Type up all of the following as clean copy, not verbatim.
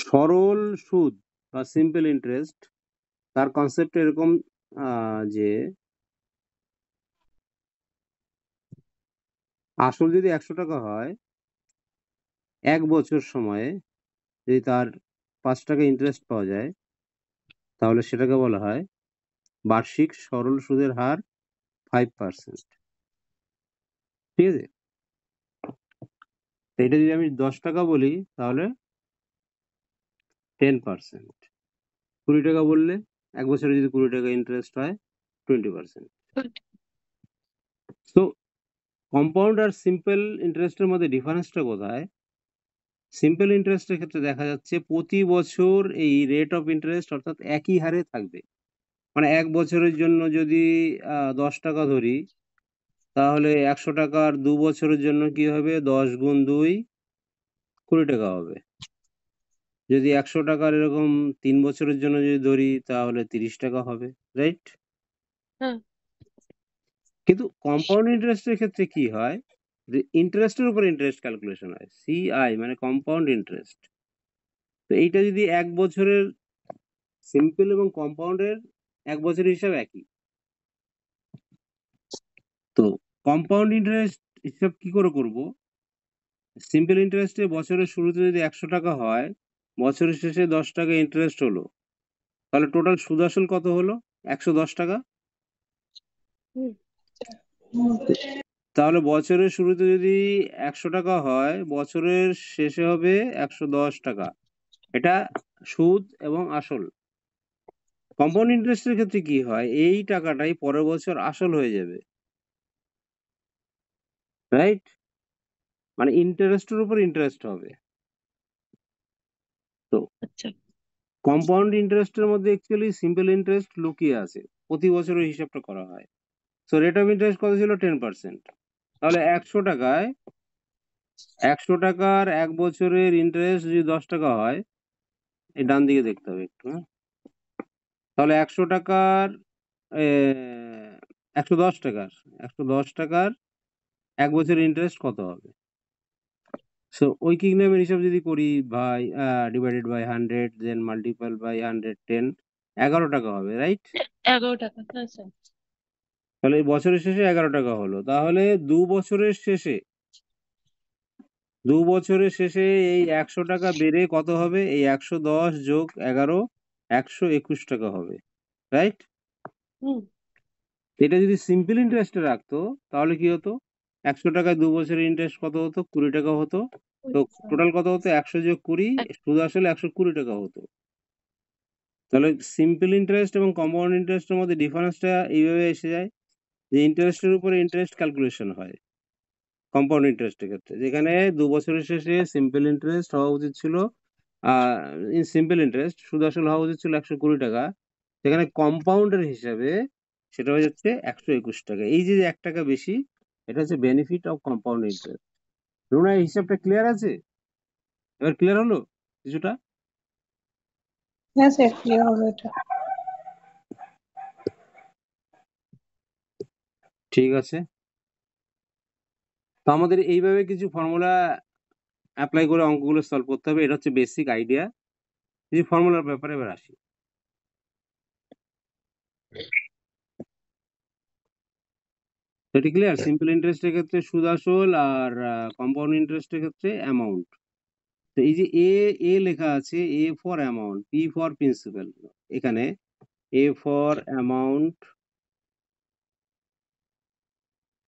সরল সুদ বা সিম্পল ইন্টারেস্ট তার কনসেপ্ট এরকম যে আসল যদি 100 টাকা হয়, 1 বছর সময়ে যদি তার 5 টাকা ইন্টারেস্ট পাওয়া যায়, তাহলে সেটাকে বলা হয় বার্ষিক সরল সুদের হার 5%। ঠিক আছে, তো এটা যদি আমি 10 টাকা বলি তাহলে 10%। 20 টাকা বললে 1 বছরে যদি 20 টাকা ইন্টারেস্ট হয় 20%। তো কম্পাউন্ড আর সিম্পল ইন্টারেস্টের মধ্যে ডিফারেন্সটা কোথায়? সিম্পল ইন্টারেস্টের ক্ষেত্রে দেখা যাচ্ছে প্রতি বছর এই রেট অফ ইন্টারেস্ট অর্থাৎ একই হারে থাকবে। মানে 1 বছরের জন্য যদি 10 টাকা ধরি, তাহলে 100 টাকার 2 বছরের জন্য কি হবে? 10 গুণ 2 20 টাকা হবে। যদি 100 টাকার এরকম 3 বছরের জন্য যদি ধরি তাহলে 30 টাকা হবে, রাইট? হ্যাঁ। কিন্তু কম্পাউন্ড ইন্টারেস্টের ক্ষেত্রে কি হয়? যে ইন্টারেস্টের উপর ইন্টারেস্ট ক্যালকুলেশন হয়, সিআই মানে কম্পাউন্ড ইন্টারেস্ট। তো এইটা যদি 1 বছরের সিম্পল এবং কম্পাউন্ডের 1 বছরের হিসাব একই। তো কম্পাউন্ড ইন্টারেস্ট হিসাব কি করে করব? সিম্পল ইন্টারেস্টে বছরের শুরুতে যদি 100 টাকা হয়, বছরের শেষে 10 টাকা ইন্টারেস্ট হলো, তাহলে টোটাল সুদ আসল কত হলো? 110 টাকা। হুম। তাহলে বছরের শুরুতে যদি 100 টাকা হয়, বছরের শেষে হবে 110 টাকা। এটা সুদ এবং আসল। কম্পাউন্ড ইন্টারেস্টের ক্ষেত্রে কি হয়? এই টাকাটাই পরের বছর আসল হয়ে যাবে, রাইট? মানে ইন্টারেস্টের উপর ইন্টারেস্ট হবে। তো আচ্ছা। কম্পাউন্ড ইন্টারেস্টের মধ্যে অ্যাকচুয়ালি সিম্পল ইন্টারেস্ট লুকিয়ে আছে, প্রতি বছরের হিসাবটা করা হয়। সো রেট অফ ইন্টারেস্ট কত ছিল? 10%। তাহলে 100 টাকায় 100 টাকার 1 বছরের ইন্টারেস্ট যদি 10 টাকা হয়, এই ডান দিকে দেখতে হবে একটু, হ্যাঁ? তাহলে 100 টাকার 110 টাকার 110 টাকার 1 বছরের ইন্টারেস্ট কত হবে? সো ঐকিক নিয়মের হিসাব যদি করি, ভাই divided by 100 then multiple by 110, 11 টাকা হবে, রাইট? 11 টাকা, হ্যাঁ স্যার। তাহলে এই বছরের শেষে 11 টাকা হলো। তাহলে 2 বছরের শেষে 2 বছরের শেষে এই 100 টাকা বেড়ে কত হবে? এই 110 যোগ 11 121 টাকা হবে, রাইট? হুম। এটা যদি সিম্পল ইন্টারেস্টে রাখতো তাহলে কি হতো? 100 টাকায় 2 বছরের ইন্টারেস্ট কত হতো? 20 টাকা হতো। তো টোটাল কত হতো? 100 যোগ 20, সুদ আসলে 120 টাকা হতো। তাহলে সিম্পল ইন্টারেস্ট এবং কম্পাউন্ড ইন্টারেস্টের মধ্যে ডিফারেন্সটা এইভাবে এসে যায় যে ইন্টারেস্টের উপরে ইন্টারেস্ট ক্যালকুলেশন হয় কম্পাউন্ড ইন্টারেস্টের ক্ষেত্রে, যেখানে 2 বছরের শেষে সিম্পল ইন্টারেস্ট হওয়া উচিত ছিল সিম্পল ইন্টারেস্ট সুদ আসল হওয়া উচিত ছিল 120 টাকা, সেখানে কম্পাউন্ডের হিসাবে সেটা হয়ে যাচ্ছে 121 টাকা। এই যে 1 টাকা বেশি, এটা হচ্ছে benefit of compound interest. Runa, এই হিসাবটা ক্লিয়ার আছে? এবার ক্লিয়ার হলো কিছুটা? হ্যাঁ স্যার, ক্লিয়ার হবে এটা। ঠিক আছে, তো আমাদের এইভাবে কিছু ফর্মুলা অ্যাপ্লাই করে অঙ্কগুলো সলভ করতে হবে। এটা হচ্ছে বেসিক আইডিয়া। কিছু ফর্মুলার ব্যাপারে এবার আসি। এটি ক্লিয়ার? সিম্পল ইন্টারেস্টের ক্ষেত্রে সুদ আসল, আর কম্পাউন্ড ইন্টারেস্টের ক্ষেত্রে অ্যামাউন্ট। তো এই যে এ এ লেখা আছে, A for amount, P for principal. এখানে A for amount,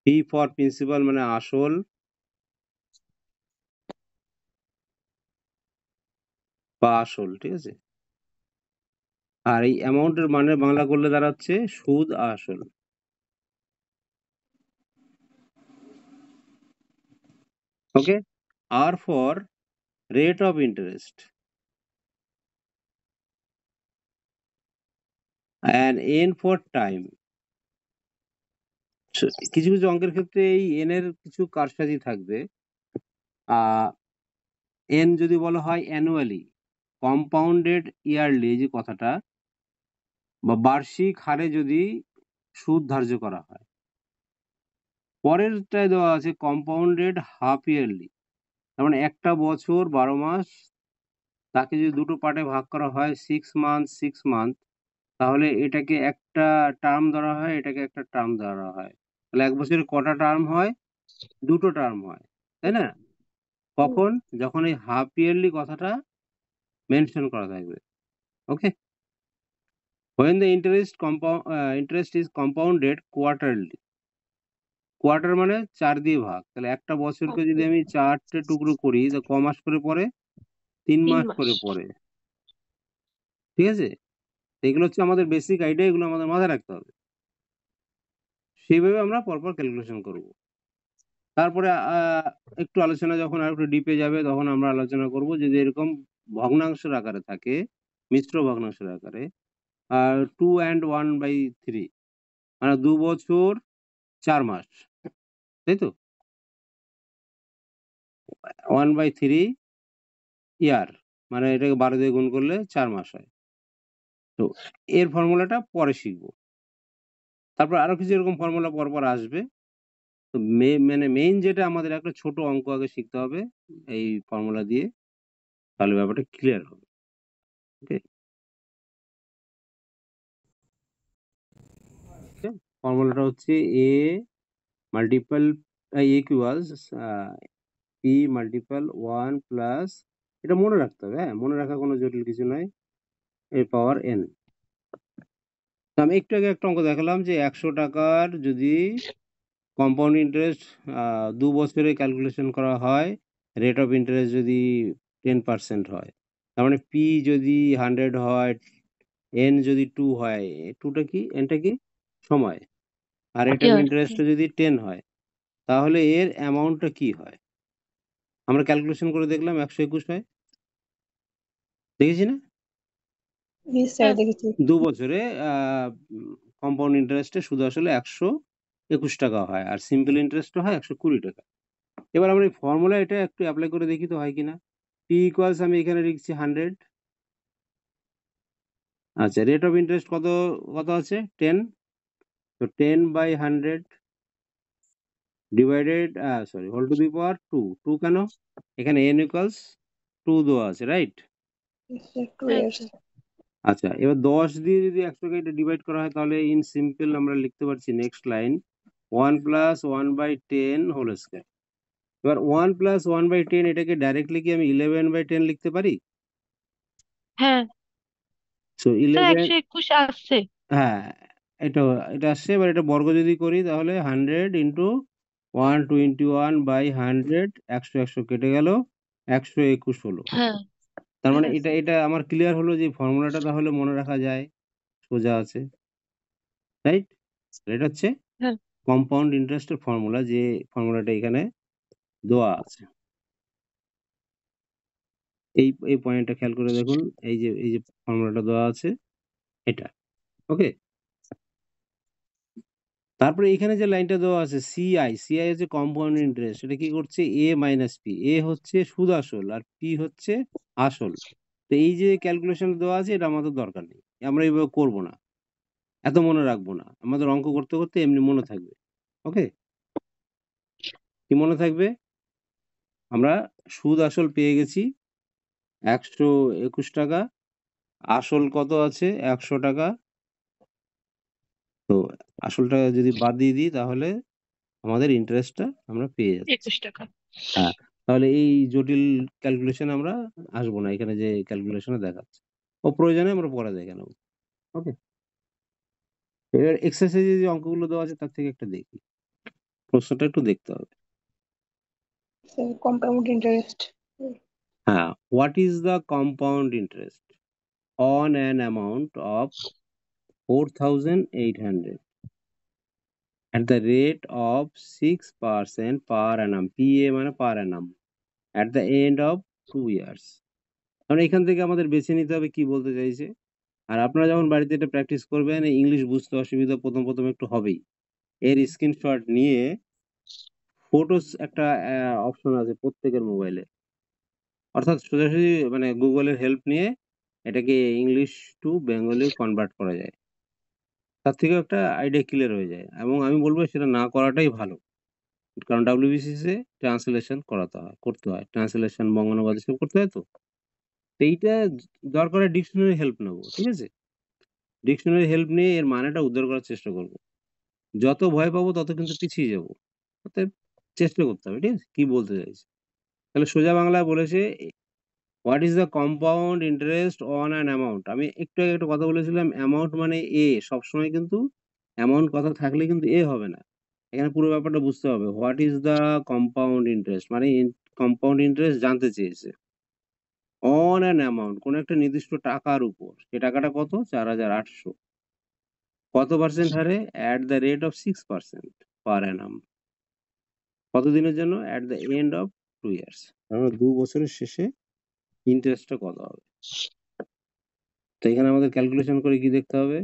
P for principal মানে আসল, বা আসল, ঠিক আছে? আর এই অ্যামাউন্টের মানে বাংলা করলে দাঁড়াচ্ছে সুদ আসল। Okay, R for rate of interest, and n for time. কিছু কিছু অঙ্কের ক্ষেত্রে এই n এর কিছু কারসাজি থাকবে। n যদি বলা হয় অ্যানুয়ালি, কম্পাউন্ডেড ইয়ারলি, যে কথাটা, বা বার্ষিক হারে যদি সুদ ধার্য করা হয়। পরেরটায় দেওয়া আছে কম্পাউন্ডেড হাফ ইয়ারলি, তার মানে একটা বছর 12 মাস তাকে যদি দুটো পার্টে ভাগ করা হয় 6 মান্থ, তাহলে এটাকে একটা টার্ম ধরা হয়, এটাকে একটা টার্ম ধরা হয়। তাহলে ১ বছরে কটা টার্ম হয়? ২ টো টার্ম হয়। তাই না? কখন? যখন এই হাফ ইয়ারলি কথাটা মেনশন করা থাকবে। ওকে? When the interest is compounded quarterly. Quarter মানে ৪ দিয়ে ভাগ। তাহলে একটা বছরকে যদি আমি ৪ টে টুকরো করি তো ক মাস করে পড়ে? ৩ 3 মাস মাস। করে পড়ে। ঠিক আছে? এগুলো হচ্ছে আমাদের বেসিক আইডিয়া, এগুলো আমাদের মাথায় রাখতে হবে। সেইভাবে আমরা পরপর ক্যালকুলেশন করব। তারপরে একটু আলোচনা যখন আরেকটু ডিপে যাবে তখন আমরা আলোচনা করব যদি এরকম ভগ্নাংশের আকারে থাকে, মিশ্র ভগ্নাংশের আকারে 2 and 1/3 মানে ২ বছর ৪ মাস। তাই তো? 1/3 ইয়ার মানে এটাকে ১২ দিয়ে গুণ করলে ৪ মাস হয়। তো এর ফর্মুলাটা পরে শিখব। তারপর আরো কিছু এরকম ফর্মুলা পরপর আসবে। তো মানে মেইন যেটা আমাদের একটা ছোট অঙ্ক আগে শিখতে হবে এই ফর্মুলা দিয়ে। তাহলে ব্যাপারটা ক্লিয়ার হবে। ওকে? ফর্মুলাটা হচ্ছে A multiple equals P multiple 1 plus, এটা মনে রাখতে হবে, হ্যাঁ? মনে রাখা কোনো জটিল কিছু নয়। a power n। আমি একটু আগে একটা অঙ্ক দেখালাম যে ১০০ টাকার যদি কম্পাউন্ড ইন্টারেস্ট ২ বছরে ক্যালকুলেশন করা হয়, রেট অফ ইন্টারেস্ট যদি 10% হয়। তার মানে P যদি 100 হয়, n যদি 2 হয়, 2 টা কি? n টা কি? সময়। আর রেট অফ ইয়ার। ইন্টারেস্ট যদি 10 হয়, তাহলে এর অ্যামাউন্টটা কি হয়? আমরা ক্যালকুলেশন করে দেখলাম ১২১ হয়। দেখেছি না? Yes, sir, দেখেছি। ২ বছরে কম্পাউন্ড ইন্টারেস্টে সুদ আসলে ১২১ টাকা হয়। আর সিম্পল ইন্টারেস্টটা হয় ১২০ টাকা। এবার আমরা এই ফর্মুলা এটা একটু এপ্লাই করে দেখি তো হয় কিনা। P ইকুয়ালস আমি এখানে লিখছি 100। আচ্ছা, রেট অফ ইন্টারেস্ট কত আছে? 10। তো 10/100 ডিভাইডেড হোল টু দি পাওয়ার 2। 2 কেন? এখানে n ইকুয়ালস 2 দেওয়া আছে, রাইট? Yes, sir, 2 হ্যাঁ years. স্যার। আচ্ছা, এবার ১০ দিয়ে যদি ১০০ কে এটা ডিভাইড করা হয় তাহলে ইন সিম্পল আমরা লিখতে পারছি next line 1 plus 1/10 whole square. এবার 1 প্লাস 1/10 এটাকে ডাইরেক্টলি কি আমি 11/10 লিখতে পারি? হ্যাঁ সো স্যার, 11, 121 আসছে। হ্যাঁ, এটা এটা আসছে। এবার এটা বর্গ যদি করি তাহলে 100 ইন্টু 121/100, ১০০ কেটে গেল, ১২১ হলো। হ্যাঁ তার মানে হ্যাঁ এটা স্যার। এটা আমার ক্লিয়ার হলো যে ফর্মুলাটা তাহলে মনে রাখা যায়, সোজা আছে, রাইট? এটা হচ্ছে হ্যাঁ কম্পাউন্ড ইন্টারেস্টের ফর্মুলা, যে ফর্মুলাটা এখানে দেওয়া আছে। এই পয়েন্টটা খেয়াল করে দেখুন, এই যে ফর্মুলাটা দেওয়া আছে এটা। ওকে? তারপরে এখানে যে লাইনটা দেওয়া আছে সিআই হচ্ছে কম্পাউন্ড ইন্টারেস্ট। এটা কি করছে? এ মাইনাস পি। এ হচ্ছে সুদ আসল আর পি হচ্ছে আসল। তো এই যে ক্যালকুলেশন দেওয়া আছে এটা আমাদের দরকার নেই, আমরা এইভাবে করবো না, এত মনে রাখবো না। আমাদের অঙ্ক করতে করতে এমনি মনে থাকবে। ওকে? কি মনে থাকবে? আমরা সুদ আসল পেয়ে গেছি ১২১ টাকা, আসল কত আছে? ১০০ টাকা। তো আসলটা যদি বাদ দিয়ে দিই তাহলে আমাদের ইন্টারেস্টটা আমরা পেয়ে যাচ্ছি। 21 টাকা। হ্যাঁ, তাহলে এই জটিল ক্যালকুলেশন আমরা আসবো না, এখানে যে ক্যালকুলেশনে দেখাচ্ছে। প্রয়োজনে আমরা পরে দেখে নেব। ওকে? এবার এক্সারসাইজে যে অঙ্কগুলো দেওয়া আছে তার থেকে একটা দেখি। প্রশ্নটা একটু দেখতে হবে। Sir, compound interest. হ্যাঁ, what is the compound interest on an amount of 4,800 at the rate of 6% per annum, PA মানে পার annum, at the end of 2 years। মানে এখান থেকে আমাদের বেছে নিতে হবে কি বলতে চাইছে। আর আপনারা যখন বাড়িতে এটা প্র্যাকটিস করবেন, ইংলিশ বুঝতে অসুবিধা প্রথম একটু হবেই। এর স্ক্রিনশট নিয়ে ফটোস একটা অপশন আছে প্রত্যেকের মোবাইলে, অর্থাৎ সোজাসুজি মানে গুগলের হেল্প নিয়ে এটাকে ইংলিশ টু বেঙ্গলি কনভার্ট করা যায়। তার থেকেও একটা আইডিয়া ক্লিয়ার হয়ে যায়, এবং আমি বলবো সেটা না করাটাই ভালো। কারণ WBCS এ ট্রান্সলেশন করতে হয়, ট্রান্সলেশন বঙ্গানুবাদ এসব করতে হয় তো। তো এইটা দরকার ডিকশনারি হেল্প নেবো, ঠিক আছে? ডিকশনারি হেল্প নিয়ে এর মানেটা উদ্ধার করার চেষ্টা করব। যত ভয় পাবো তত কিন্তু পিছিয়ে যাব। অতএব চেষ্টা করতে হবে, ঠিক আছে? কি বলতে চাইছে? তাহলে সোজা বাংলায় বলেছে, what is the compound interest on an amount. আমি একটু আগে একটা কথা বলেছিলাম, অ্যামাউন্ট মানে এ। সবসময় কিন্তু অ্যামাউন্ট কথা থাকলে কিন্তু এ হবে না। এখানে পুরো ব্যাপারটা বুঝতে হবে। What is the compound interest মানে কম্পাউন্ড ইন্টারেস্ট জানতে চেয়েছে অন অ্যান অ্যামাউন্ট, কোন একটা নির্দিষ্ট টাকার উপর। সে টাকাটা কত? 4,800। কত পার্সেন্ট হারে? অ্যাট দ্য রেট অফ 6% পার অ্যানাম। কতদিনের জন্য? At the end of 2 years. মানে 2 বছরের শেষে ইন্টারেস্টটা কত হবে। তো এখানে আমাদের ক্যালকুলেশন করে কি দেখতে হবে?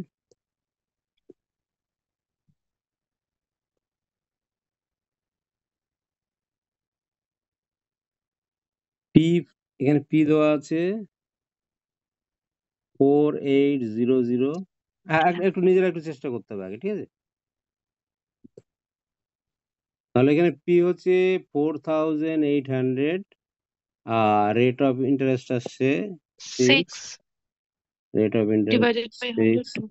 পি, এখানে পি দেওয়া আছে 4800। একটু নিজেরা একটু চেষ্টা করতে হবে আগে, ঠিক আছে? তাহলে এখানে পি হচ্ছে 4800, আর রেট অফ ইন্টারেস্ট আসছে 6। 6 rate of interest divided by 6, 102.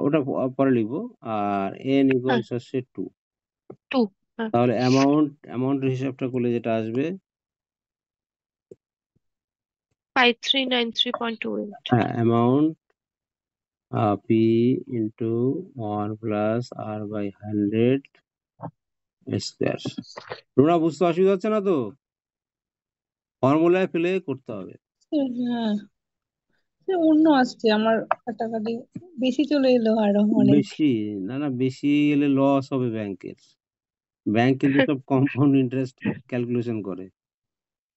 ওটা পরে লিখবো। আর এন হ্যাঁ, ইকুয়ালস হচ্ছে 2। 2. হ্যাঁ, তাহলে অ্যামাউন্টের হিসাবটা করলে যেটা আসবে, 5393.28. হ্যাঁ, amount P into 1 plus R by 100 square. তোমরা বুঝতে অসুবিধা হচ্ছে না তো? ফর্মুলায় ফেলে করতে হবে। হ্যাঁ, অন্য আসছে আমার, কাটাকাটি বেশি চলে এলো আরো অনেক। বেশি না, না, বেশি এলে লস হবে ব্যাংকের। ব্যাংক কিন্তু সব কম্পাউন্ড ইন্টারেস্ট ক্যালকুলেশন করে,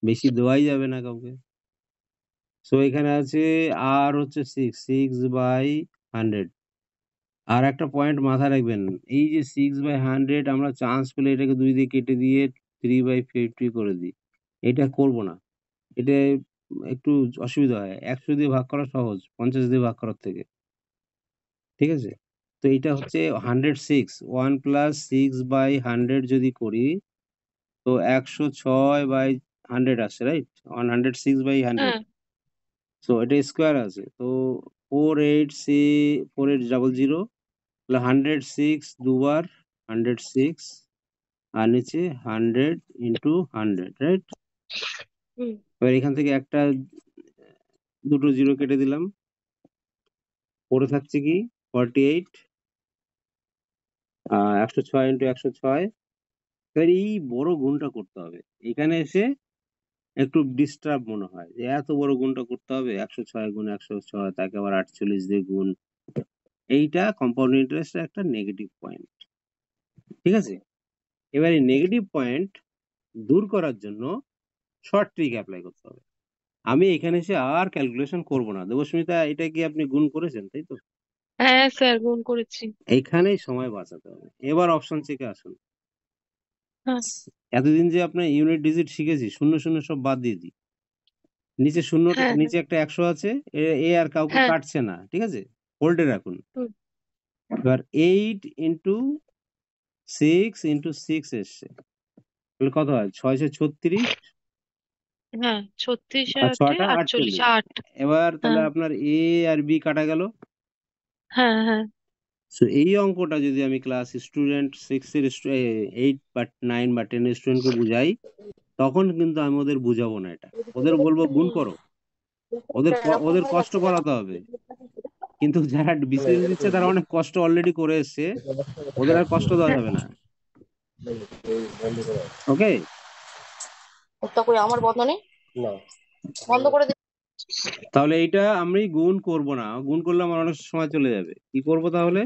বেশি দেওয়াই যাবে না কাউকে। সো এখানে আছে আর হচ্ছে 6/100। আর একটা পয়েন্ট মাথায় রাখবেন, এই যে 6/100 আমরা চান্স পেলে এটাকে 2 দিয়ে কেটে দিয়ে 3/50 করে দিই। এটা করব না। এটা একটু অসুবিধা হয়। 100 দিয়ে ভাগ করা সহজ 50 দিয়ে ভাগ করার থেকে, ঠিক আছে? তো এইটা হচ্ছে 106, 1 প্লাস 6/100 যদি করি তো 106/100 আসছে, রাইট? 106/100। হ্যাঁ, সো এটা স্কোয়ার আছে, তো 4800 তাহলে 106 দুবার 106, আর নিচে 100 ইন্টু 100, রাইট? হুম, এবার এখান থেকে একটা দুটো জিরো কেটে দিলাম, পড়ে থাকছে কি 48। 106 ইন্টু 106। এবার এই বড় গুণটা করতে হবে। এখানে এসে একটু ডিস্টার্ব মনে হয় যে এত বড় গুণটা করতে হবে, 106 গুণ 106, তাকে আবার 48 দিয়ে গুণ। এইটা কম্পাউন্ড ইন্টারেস্টের একটা নেগেটিভ পয়েন্ট, ঠিক আছে? এবার এই নেগেটিভ পয়েন্ট দূর করার জন্য শর্ট ট্রিক অ্যাপ্লাই করতে হবে। আমি এখানে এসে আর ক্যালকুলেশন করব না। দেবস্মিতা, এটা কি আপনি গুণ করেছেন, তাই তো? হ্যাঁ স্যার, গুণ করেছি। এইখানেই সময় বাঁচাতে হবে। এবার অপশন চেকে আসুন। হ্যাঁ, এতদিন যে আপনার ইউনিট ডিজিট শিখেছি, শূন্য শূন্য সব বাদ দিয়ে দিই। নিচে শূন্য, হ্যাঁ, নিচে একটা 100 আছে, এ আর কাউকে হ্যাঁ, কাটছে না, ঠিক আছে? হোল্ডে রাখুন। হুম, এবার 8 ইন্টু 6 ইন্টু 6 এসছে, তাহলে কত হয়? 636। হ্যাঁ, 36 আর আটে 6টা 48, 48। 8. এবার তাহলে হ্যাঁ, আপনার এ আর বি কাটা গেল। হ্যাঁ, হ্যাঁ, সো এই অঙ্কটা যদি আমি ক্লাস স্টুডেন্ট 8 বা 9 বা 10 স্টুডেন্টকে বুঝাই, তখন কিন্তু আমি ওদের বুঝাবো না এটা। ওদের বলবো গুণ করো, ওদের কষ্ট করাতে হবে। কিন্তু যারা বিসিএস দিচ্ছে তারা অনেক কষ্ট অলরেডি করে এসছে, ওদের আর কষ্ট দেওয়া হ্যাঁ, যাবে না। ওকে? আমার বন্ধ নেই, বন্ধ করে দে। তাহলে এইটা আমি গুণ করব না, গুণ করলে আমার অনেক সময় চলে যাবে। কি করব তাহলে?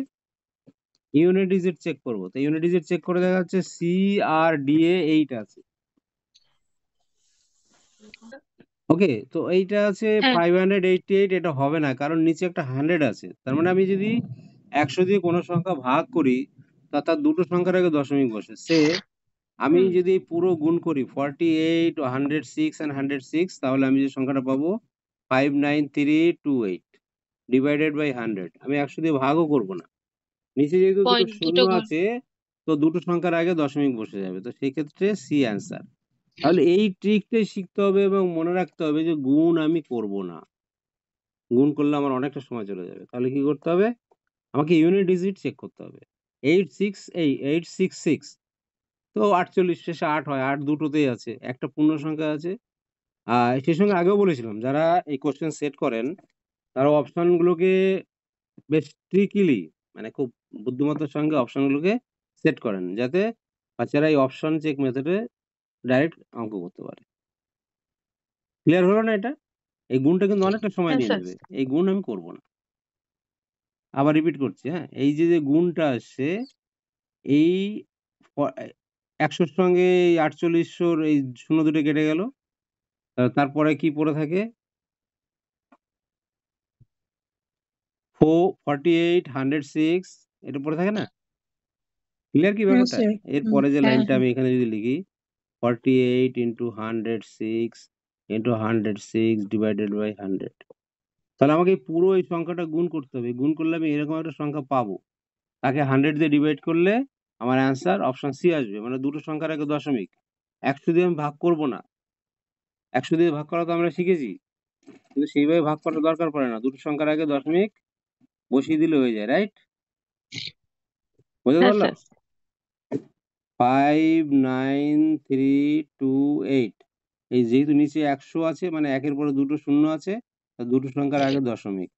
ইউনিট ডিজিট চেক করব। তো ইউনিট ডিজিট চেক করে দেখা যাচ্ছে সি আর ডি এ 8 আছে। ওকে, তো এইটা আছে হ্যাঁ, 588। এটা হবে না, কারণ নিচে একটা 100 আছে। তার মানে আমি যদি 100 দিয়ে কোনো সংখ্যা ভাগ করি, তার দুটো সংখ্যার আগে দশমিক বসে। আমি হুম, যদি পুরো গুণ করি 48, 106 and 106, তাহলে আমি যে সংখ্যাটা পাবো 59328 ডিভাইডেড বাই 100। আমি 100 দিয়ে ভাগও করব না। নিচে যেহেতু দুটো পয়েন্ট শূন্য দুটো ঘর। আছে, তো দুটো সংখ্যার আগে দশমিক বসে যাবে। তো সেক্ষেত্রে সি অ্যান্সার। তাহলে এই ট্রিকটাই শিখতে হবে এবং মনে রাখতে হবে যে গুণ আমি করব না। গুণ করলে আমার অনেকটা সময় চলে যাবে। তাহলে কি করতে হবে? আমাকে ইউনিট ডিজিট চেক করতে হবে। 866 তো 48 শেষে 8 হয়। 8 দুটোতেই আছে। একটা পূর্ণ সংখ্যা আছে। সেই সঙ্গে আগেও বলেছিলাম যারা এই কোয়েশ্চেন সেট করেন তারা অপশন গুলোকে বেশ ট্রিকিলি মানে খুব বুদ্ধিমত্তার সঙ্গে অপশন গুলোকে সেট করেন যাতে বাচ্চারা এই অপশন চেক মেথডে ডাইরেক্ট অঙ্ক করতে পারে। ক্লিয়ার হলো না এটা? এই গুণটা কিন্তু অনেকটা সময় হ্যাঁ নিয়ে স্যার। নেবে। এই গুণ আমি করব না। আবার রিপিট করছি, হ্যাঁ? এই যে গুণটা আসছে এই ১০০ র সঙ্গে এই ৪৮০০ এই ০ দুটো কেটে গেল। তারপরে কি পড়ে থাকে? 48, 106 এটা পড়ে থাকে না? ক্লিয়ার কি হ্যাঁ ব্যাপারটা? স্যার। এর পরে যে হ্যাঁ লাইনটা হ্যাঁ আমি এখানে যদি লিখি 48 into 106 into 106 divided by 100 তাহলে আমাকে পুরো এই সংখ্যাটা গুণ করতে হবে। গুণ করলে আমি এরকম একটা সংখ্যা পাবো। তাকে 100 দিয়ে ডিভাইড করলে আমার অ্যান্সার অপশন সি আসবে। মানে দুটো সংখ্যার আগে দশমিক। ১০০ দিয়ে আমি ভাগ করব না। ১০০ দিয়ে ভাগ করা তো আমরা শিখেছি। কিন্তু সেইভাবে ভাগ করার দরকার পড়ে না। দুটো সংখ্যার আগে দশমিক বসিয়ে দিলে হয়ে যায়, রাইট? বুঝতে হ্যাঁ পারলাম? স্যার। 59328 এই যেহেতু নিচে ১০০ আছে মানে একের পরে দুটো শূন্য আছে, দুটো সংখ্যার আগে দশমিক।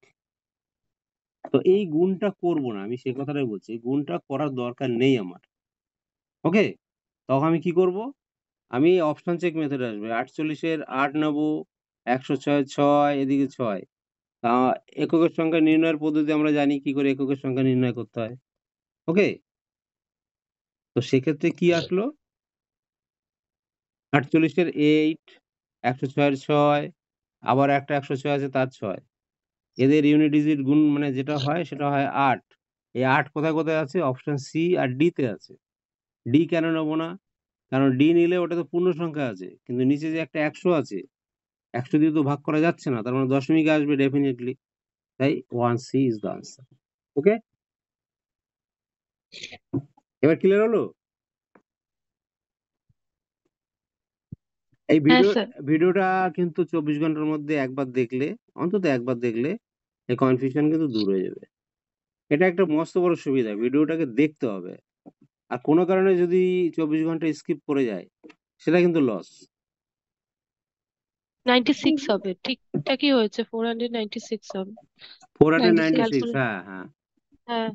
তো এই গুণটা করব না। আমি সেই কথাটাই বলছি। এই গুণটা করার দরকার নেই আমার। ওকে? তখন আমি কি করব? আমি অপশন চেক মেথডে আসবে। ৪৮ এর ৮ নেব, ১০৬ ৬ এদিকে ৬। আ এককের সংখ্যা নির্ণয়ের পদ্ধতি আমরা জানি কি করে এককের সংখ্যা নির্ণয় করতে হয়। ওকে? তো সেক্ষেত্রে কি আসলো? ৪৮ এর 8, ১০৬ এর ৬, আবার একটা ১০৬ আছে তার ৬। এদের ইউনিট ডিজিট গুণ মানে যেটা হয় সেটা হয় ৮। এই ৮ কোথায়, কোথায় আছে? অপশন সি আর ডি তে আছে। ডি কেন নেব না? কারণ ডি নিলে ওটা তো পূর্ণ সংখ্যা আছে। কিন্তু নিচে যে একটা ১০০ আছে, ১০০ দিয়ে তো ভাগ করা যাচ্ছে না। তার মানে দশমিক আসবে ডেফিনিটলি। তাই 1C ইস দ্যা আনসার। ওকে? এবার ক্লিয়ার হলো? এই হ্যাঁ স্যার। ভিডিওটা কিন্তু ২৪ ঘন্টার মধ্যে একবার দেখলে, অন্তত একবার দেখলে এই কনফিউশন কিন্তু দূর হয়ে যাবে। এটা একটা মস্ত বড় সুবিধা। ভিডিওটাকে দেখতে হবে। আর কোনো কারণে যদি ২৪ ঘন্টা স্কিপ করে যায়, সেটা কিন্তু লস। 96 হবে, ঠিকঠাকই হয়েছে, 496 হবে। 96 496 ক্যালকুলেট হ্যাঁ, হ্যাঁ। হ্যাঁ,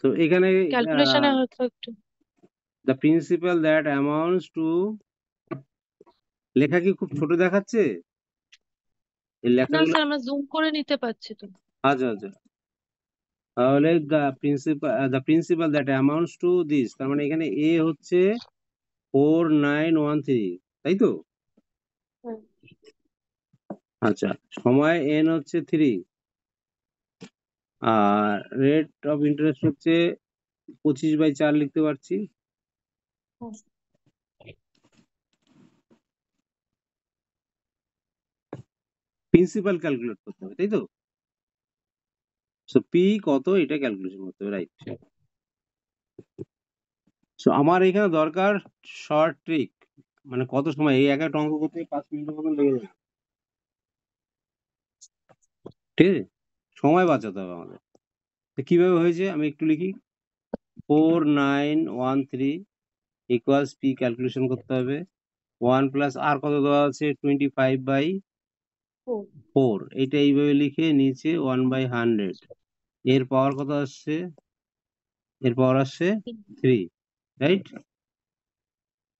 তো এখানে আ ক্যালকুলেশনে হয়তো একটু। the principal that amounts to লেখা কি খুব ছোট দেখাচ্ছে? এই না লেখাগুলো স্যার, আমরা জুম করে নিতে পারছি তো। আচ্ছা, আচ্ছা। তাহলে the principal that amounts to this তার মানে এখানে A হচ্ছে 4913 তাই তো? হ্যাঁ। আচ্ছা। সময় n হচ্ছে 3 আর রেট অফ ইন্টারেস্ট হচ্ছে 25/4 লিখতে পারছি। হ্যাঁ। প্রিন্সিপাল ক্যালকুলেট করতে হবে, তাই তো? সো পি কত এটা ক্যালকুলেশন করতে হবে, রাইট? সো আমার এখানে দরকার শর্ট ট্রিক। মানে কত সময় এই একটা অঙ্ক করতে 5 মিনিটের মতন লেগে যাবে। ঠিক আছে? সময় বাঁচাতে হবে আমাদের। তো কিভাবে হয়েছে আমি একটু লিখি। 4913 ইকুয়ালস পি ক্যালকুলেশন করতে হবে। 1 প্লাস আর কত দেওয়া আছে 25/4 এটা এইভাবে লিখে নিচে 1/100 এর পাওয়ার কত আসছে? এর পাওয়ার আসছে 3, রাইট?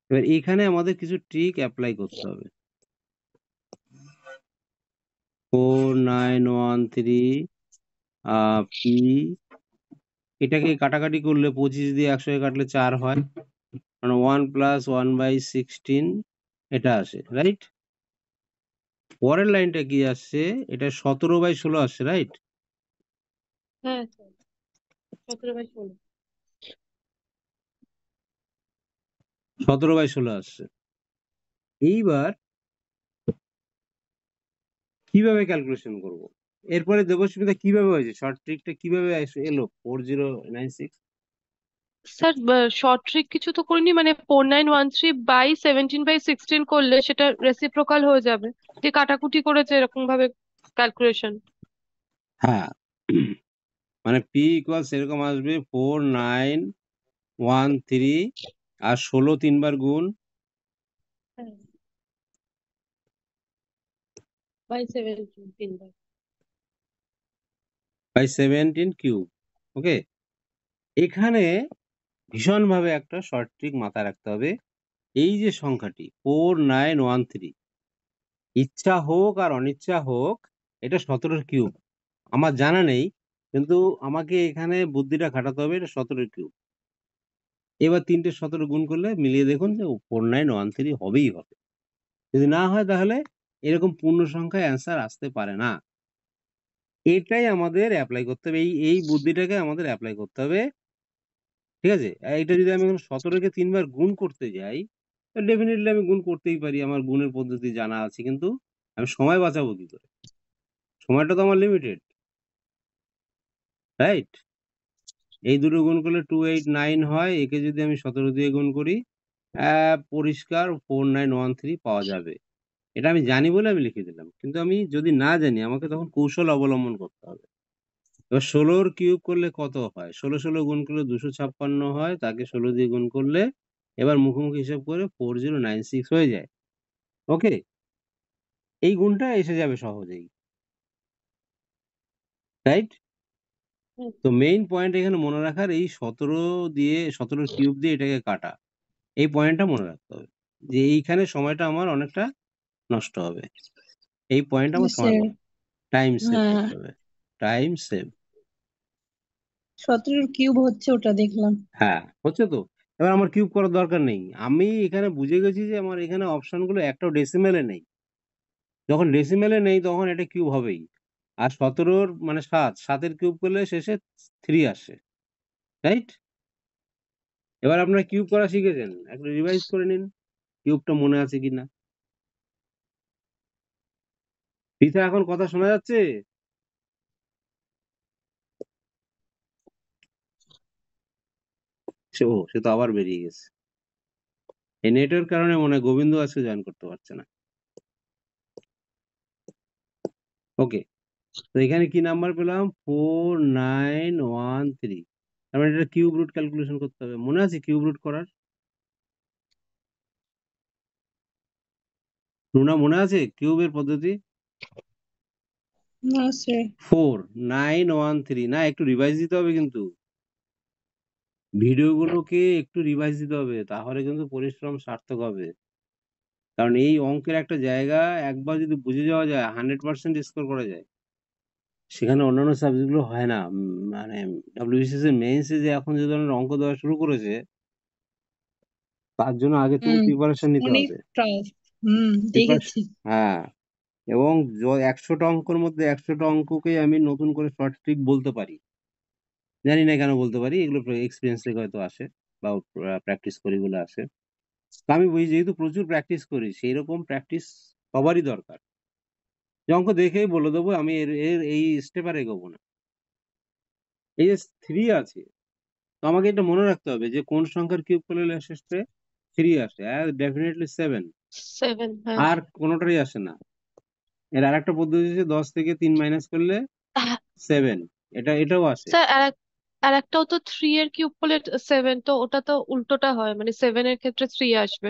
এবার এখানে আমাদের কিছু ট্রিক অ্যাপ্লাই করতে হবে। 4913 পি এটাকে কাটাকাটি করলে 25 দিয়ে 100 কে কাটলে 4 হয়। মানে 1 প্লাস 1/16 এটা আসে, রাইট? পরের লাইনটা কি আসছে? এটা 17/16 আসছে, রাইট? হ্যাঁ স্যার, 17/16। 17/16 আসছে। এইবার কিভাবে ক্যালকুলেশন করব? এরপরে দেবস্মিতা কিভাবে হয়েছে? শর্ট ট্রিকটা কিভাবে এলো 4096? স্যার শর্ট ট্রিক কিছু তো করিনি, মানে 4913/17/16 করলে সেটা রেসিপ্রোকাল হয়ে যাবে, যে কাটাকুটি করেছে এরকম ভাবে ক্যালকুলেশন। হ্যাঁ, মানে পি ইকুয়াল এরকম আসবে 4913 আর 16 তিনবার গুণ বাই 17 বাই 17 কিউব। ওকে, এখানে ভীষণভাবে একটা শর্ট ট্রিক মাথায় রাখতে হবে। এই যে সংখ্যাটি 4913, ইচ্ছা হোক আর অনিচ্ছা হোক, এটা 17 কিউব। আমার জানা নেই, কিন্তু আমাকে এখানে বুদ্ধিটা খাটাতে হবে, এটা 17 কিউব। এবার 3টে 17 গুণ করলে মিলিয়ে দেখুন যে 4913 হবেই হবে। যদি না হয় তাহলে এরকম পূর্ণ সংখ্যায় অ্যান্সার আসতে পারে না। এটাই আমাদের অ্যাপ্লাই করতে হবে, এই বুদ্ধিটাকে আমাদের অ্যাপ্লাই করতে হবে। ঠিক আছে, এটা যদি আমি এখন 17কে 3বার গুণ করতে যাই, ডেফিনেটলি আমি গুণ করতেই পারি, আমার গুণের পদ্ধতি জানা আছে, কিন্তু আমি সময় বাঁচাবো কি করে? সময়টা তো আমার লিমিটেড, রাইট? এই দুটো গুণ করলে 289 হয়, একে যদি আমি 17 দিয়ে গুণ করি পরিষ্কার 4913 পাওয়া যাবে। এটা আমি জানি বলে আমি লিখে দিলাম, কিন্তু আমি যদি না জানি আমাকে তখন কৌশল অবলম্বন করতে হবে। এবার 16 কিউব করলে কত হয়? 16 গুণ করলে 256 হয়, তাকে 16 দিয়ে গুণ করলে এবার মুখোমুখি হিসাব করে 4096 হয়ে যায়। ওকে, এই গুণটা এসে যাবে সহজেই, রাইট? তো মেইন পয়েন্ট এখানে মনে রাখার, এই 17 কিউব দিয়ে এটাকে কাটা, এই পয়েন্টটা মনে রাখতে হবে যে এইখানে সময়টা আমার অনেকটা নষ্ট হবে। এই পয়েন্ট আমার সময় স্যার, টাইম সেভ হ্যাঁ, করতে হবে, টাইম সেভ। 17 কিউব হচ্ছে ওটা দেখলাম। হ্যাঁ, হচ্ছে তো। এবার আমার কিউব করার দরকার নেই, আমি এখানে বুঝে গেছি যে আমার এখানে অপশনগুলো একটাও ডেসিমেলে নেই। যখন ডেসিমেলে নেই তখন এটা কিউব হবেই। আর 17 মানে 7 কিউব করলে শেষে 3 আসে, রাইট? এবার আপনারা কিউব করা শিখেছেন, একটু রিভাইজ করে নিন কিউবটা মনে আছে কিনা। পৃথা, এখন কথা শোনা যাচ্ছে? সে তো আবার বেরিয়ে গেছে। এই নেটের কারণে মনে হয় গোবিন্দ আজকে জয়েন করতে পারছে না। ওকে, তো এখানে কি নাম্বার পেলাম? 4913। তার মানে এটা কিউব রুট ক্যালকুলেশন করতে হবে, মনে আছে কিউব রুট করার? রুনা, মনে আছে কিউবের পদ্ধতি? না স্যার। 4913 না, একটু রিভাইজ দিতে হবে, কিন্তু ভিডিওগুলোকে একটু রিভাইজ দিতে হবে, তাহলে কিন্তু পরিশ্রম সার্থক হবে। কারণ এই অঙ্কের একটা জায়গা একবার যদি বুঝে যাওয়া যায় 100% স্কোর করা যায়। সেখানে অন্যান্য সাবজেক্ট গুলো হয় না। মানে ডব্লিউবিসিএস এর মেইনসে যে এখন যে ধরনের অঙ্ক দেওয়া শুরু করেছে, তার জন্য আগে থেকে হুম, প্রিপারেশন নিতে অনেক হবে। টাফ। প্রিপারেশন, দেখেছি। হ্যাঁ। এবং 100টা অঙ্কের মধ্যে 100টা অঙ্ককে আমি নতুন করে শর্ট ট্রিক বলতে পারি। জানি না কেন বলতে পারি, এগুলো এক্সপিরিয়েন্স থেকে হয়তো আসে, বা প্র্যাকটিস করি বলে আসে। তো আমি বুঝি, যেহেতু প্রচুর প্র্যাকটিস করি, সেই রকম প্র্যাকটিস সবারই দরকার। যে অঙ্ক দেখেই বলে দেবো, আমি এর এর এই স্টেপ আর এগোবো না। এই যে 3 আছে, তো আমাকে এটা মনে রাখতে হবে যে কোন সংখ্যার কিউব করলে শেষে 3 আসে, ডেফিনেটলি 7। 7, হ্যাঁ। আর কোনোটারই আসে না। এর আরেকটা পদ্ধতি আছে, 10 থেকে 3 মাইনাস করলে 7, এটাও আসে। স্যার আর একটাও তো 3 এর কিউব করলে 7, তো ওটা তো উল্টোটা হয়, মানে 7 এর ক্ষেত্রে 3 আসবে।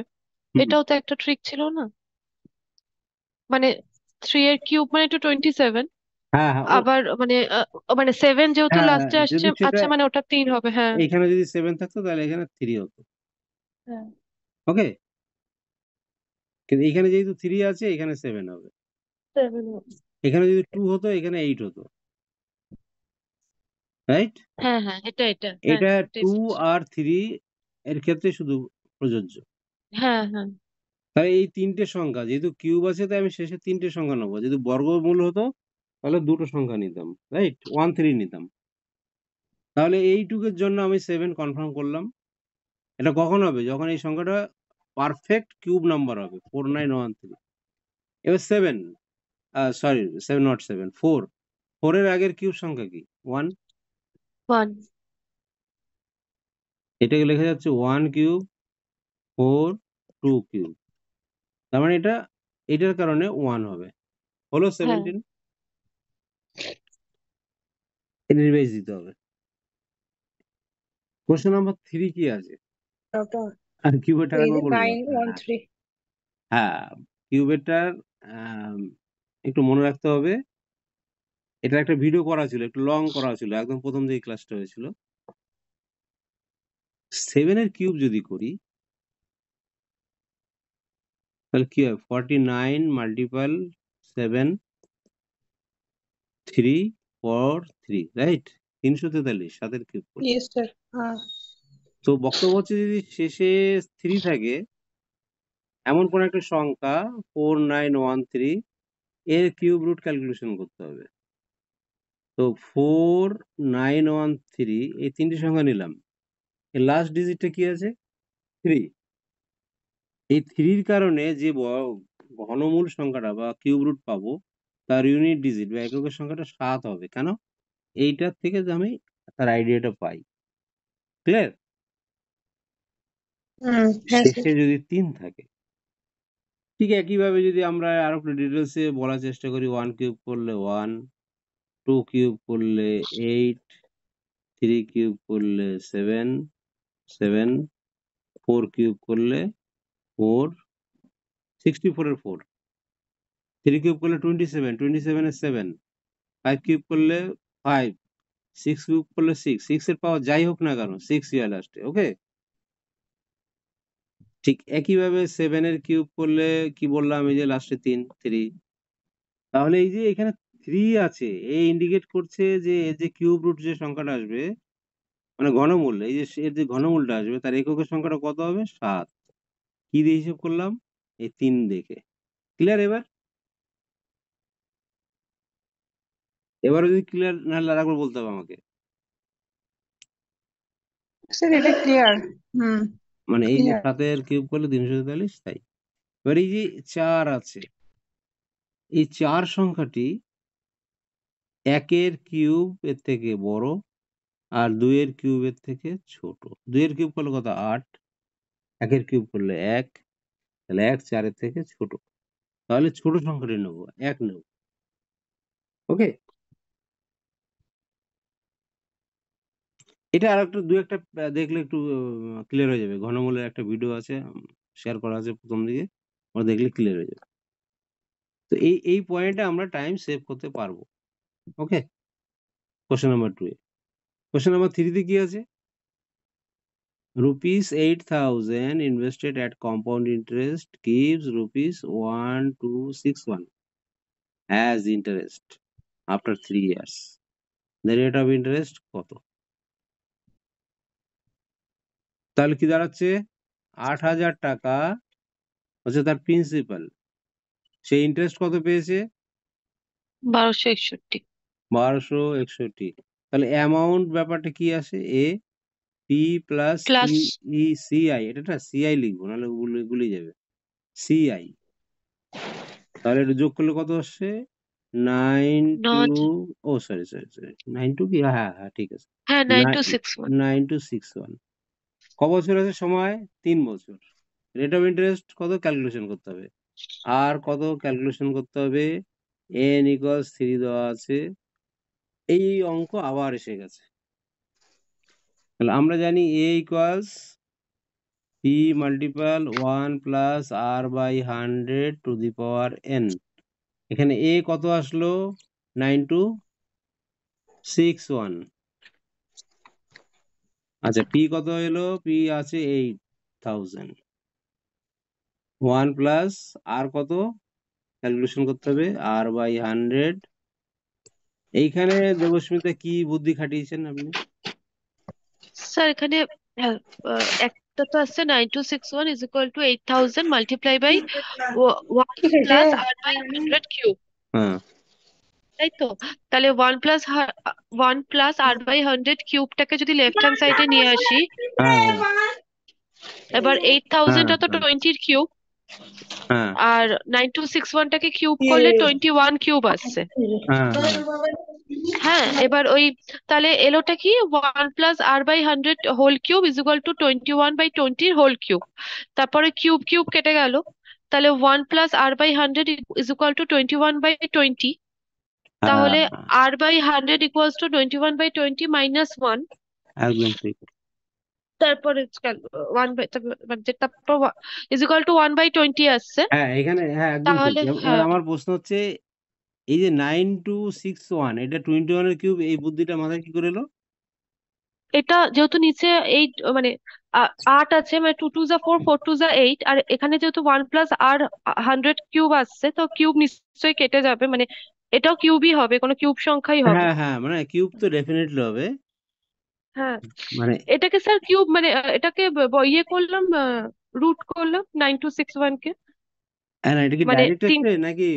হুম, এটাও তো একটা ট্রিক ছিল না? মানে 3 এর কিউব মানে তো 27, হ্যাঁ হ্যাঁ, আবার মানে মানে 7 যেহেতু হ্যাঁ লাস্টে আসছে, যদি সেটা আচ্ছা মানে ওটা 3 হবে, হ্যাঁ। এখানে যদি 7 থাকতো তাহলে এখানে 3 হতো। হ্যাঁ, ওকে, কিন্তু এখানে যেহেতু 3 আছে, এখানে 7 হবে। 7 হবে। এখানে যদি 2 হতো, এখানে 8 হতো, রাইট? হ্যাঁ হ্যাঁ, এটা হ্যাঁ, এটা এটাই 2 বলছি। আর 3 এর ক্ষেত্রে শুধু প্রযোজ্য। হ্যাঁ হ্যাঁ। তাহলে এই 3টে সংখ্যা, যেহেতু কিউব আছে তাই আমি শেষে 3টে সংখ্যা নেবো। যদি বর্গমূল হতো তাহলে 2টো সংখ্যা নিতাম, রাইট? 13 নিতাম। তাহলে এইটুকের জন্য আমি 7 কনফার্ম করলাম। এটা কখন হবে? যখন এই সংখ্যাটা পারফেক্ট কিউব নাম্বার হবে, 4913। এবার 7, সরি 7 নট 7, 4 এর আগের কিউব সংখ্যা কি? 1। 1। এটাকে লেখা যাচ্ছে 1 কিউব 4 2 কিউব, তার মানে এটার কারণে 1 হবে, হলো হ্যাঁ 17। এটা রিভাইজ দিতে হবে। কোশ্চেন নাম্বার 3 কি আছে? ওটা আর কিউবেটার এই একবার যে বলে দাও। 913 হ্যাঁ, কিউবেটার একটু মনে রাখতে হবে, এটা একটা ভিডিও করা ছিল, একটু লং করা ছিল, একদম প্রথম দিকে ক্লাসটা হয়েছিল। 7 এর কিউব যদি করি তাহলে কি হয়? 49 মাল্টিপাল 7 3 4 3, রাইট? 343 7 এর কিউব করি। Yes sir. হ্যাঁ তো বক্তব্য হচ্ছে যদি শেষে 3 থাকে এমন কোন একটা সংখ্যা 4913 এর কিউব রুট ক্যালকুলেশন করতে হবে। তো 4913 এই তিনটি সংখ্যা নিলাম, এর লাস্ট ডিজিটটা কি আছে? 3। এই 3 এর কারণে যে ঘনমূল সংখ্যাটা বা কিউব রুট পাবো তার ইউনিট ডিজিট বা এককের সংখ্যাটা 7 হবে। কেন? এইটার থেকে যে আমি তার আইডিয়াটা পাই। ক্লিয়ার? হ্যাঁ স্যার। শেষে যদি 3 থাকে, ঠিক একইভাবে যদি আমরা আরো একটু ডিটেলসে বলার চেষ্টা করি, 1 কিউব করলে 1, 2 কিউব করলে 8, 3 কিউব করলে 7, 4 কিউব করলে 4, 64 এর 4, 3 কিউব করলে 27, 27 এর 7, 5 কিউব করলে 5, 6 কিউব করলে 6, 6 এর পাওয়ার যাই হোক না কেন 6 ই হয় লাস্টে। ওকে, ঠিক একইভাবে 7 এর কিউব করলে কি বললাম, এই যে লাস্টে 3। তাহলে এই যে এখানে 3 আছে, এই ইন্ডিকেট করছে যে এর যে কিউব রুট যে সংখ্যাটা আসবে, মানে ঘনমূল, এই যে এর যে ঘনমূলটা আসবে তার এককের সংখ্যাটা কত হবে? 7। কি দিয়ে হিসেব করলাম? এই 3 দেখে। ক্লিয়ার? এবারে যদি ক্লিয়ার না হলে আরেকবার বলতে হবে আমাকে। স্যার এটা ক্লিয়ার। হুম মানে এই যে ক্লিয়ার। 7 এর কিউব করলে 343, তাই। এবার এই যে 4 আছে, এই 4 সংখ্যাটি 1 এর কিউব এর থেকে বড় আর 2 এর কিউব এর থেকে ছোট। 2 এর কিউব করলে কত? 8, 1 এর কিউব করলে 1, তাহলে 1 4 এর থেকে ছোট। তাহলে ছোট সংখ্যাটি নেব, 1 নেব। ওকে, এটা আর একটু দু একটা দেখলে একটু ক্লিয়ার হয়ে যাবে। ঘনমূলের একটা ভিডিও আছে, শেয়ার করা আছে প্রথম দিকে, ওটা দেখলে ক্লিয়ার হয়ে যাবে। তো এই পয়েন্টে আমরা টাইম সেভ করতে পারবো। ওকে, কোশ্চেন নাম্বার 2 এ। কোশ্চেন নাম্বার 3 তে কি আছে? rupees 8,000 invested at compound interest gives rupees 1261 as interest after 3 years. The rate of interest কত? তাহলে কি দাঁড়াচ্ছে? 8,000 টাকা হচ্ছে তার প্রিন্সিপাল, সেই ইন্টারেস্ট কত পেয়েছে? 1261। 1261। তাহলে অ্যামাউন্ট ব্যাপারটা কি আসে? A P plus plus E CI, এটা সিআই লিখবো নাহলে গুলিয়ে যাবে। সিআই, তাহলে এটা যোগ করলে কত আসছে? 9 two, nought, oh sorry sorry sorry, 9 two কি, হ্যাঁ হ্যাঁ ঠিক আছে, হ্যাঁ 9261। 9261। ক বছর আছে সময়? 3 বছর। রেট অফ ইন্টারেস্ট কত ক্যালকুলেশন করতে হবে, আর কত ক্যালকুলেশন করতে হবে? n ইকুয়ালস 3 দেওয়া আছে। এই অঙ্ক আবার এসে গেছে। তাহলে আমরা জানি a equals p multiple 1 plus r by 100 to the power n। এখানে a কত আসলো? 9261। আচ্ছা, পি কত এলো? পি আছে 8000। 1 প্লাস আর কত ক্যালকুলেশন করতে হবে? আর বাই 100। এইখানে দেবস্মিতা কি বুদ্ধি খাটিয়েছেন আপনি? স্যার এখানে হ্যাঁ, একটা তো আসছে 9261 is equal to 8000 multiply by 1 এটা প্লাস আর বাই 100 কিউব, হ্যাঁ তাই তো? তাহলে 1 প্লাস আর বাই 100 কিউবটাকে যদি লেফট হ্যান্ড সাইডে নিয়ে আসি, হ্যাঁ হ্যাঁ এবার হ্যাঁ 8000টা তো হ্যাঁ 20 এর কিউব, হ্যাঁ আর 9261টাকে কিউব করলে 21 কিউব আসছে। হ্যাঁ হ্যাঁ হ্যাঁ, এবার ওই তাহলে এলোটা কি 1 + r/100 whole cube is equal to 21/20 whole cube. তারপরে কিউব কিউব কেটে গেল, তাহলে 1 + r/100 ইজ ইকুয়াল টু 21/20। হ্যাঁ তাহলে r/100 ইকুয়ালস টু 21/20 -1। একদম ঠিক। তারপরে 1 বাই মানে তারপর ইজ ইকুয়াল টু 1/20 আসছে। হ্যাঁ এখানে হ্যাঁ একদম ঠিক। তাহলে এবার হ্যাঁ, আমার প্রশ্ন হচ্ছে এই যে 9261 এটা 21 এর কিউব, এই বুদ্ধিটা মাথায় কি করে এলো? এটা যেহেতু নিচে 8 মানে 8 আছে, মানে 2 2 যা 4, 4 2 যা 8, আর এখানে যেহেতু 1 + r/100 কিউব আসছে, তো কিউব নিশ্চয়ই কেটে যাবে, মানে এটাও কিউবই হবে, কোনো কিউব সংখ্যাই হবে। হ্যাঁ হ্যাঁ মানে কিউব তো ডেফিনেটলি হবে। হ্যাঁ, মানে এটাকে স্যার কিউব মানে এটাকে ইয়ে করলাম, রুট করলাম 9261 কে, হ্যাঁ না, এটা কি মানে ডাইরেক্ট তিন। আসছে নাকি?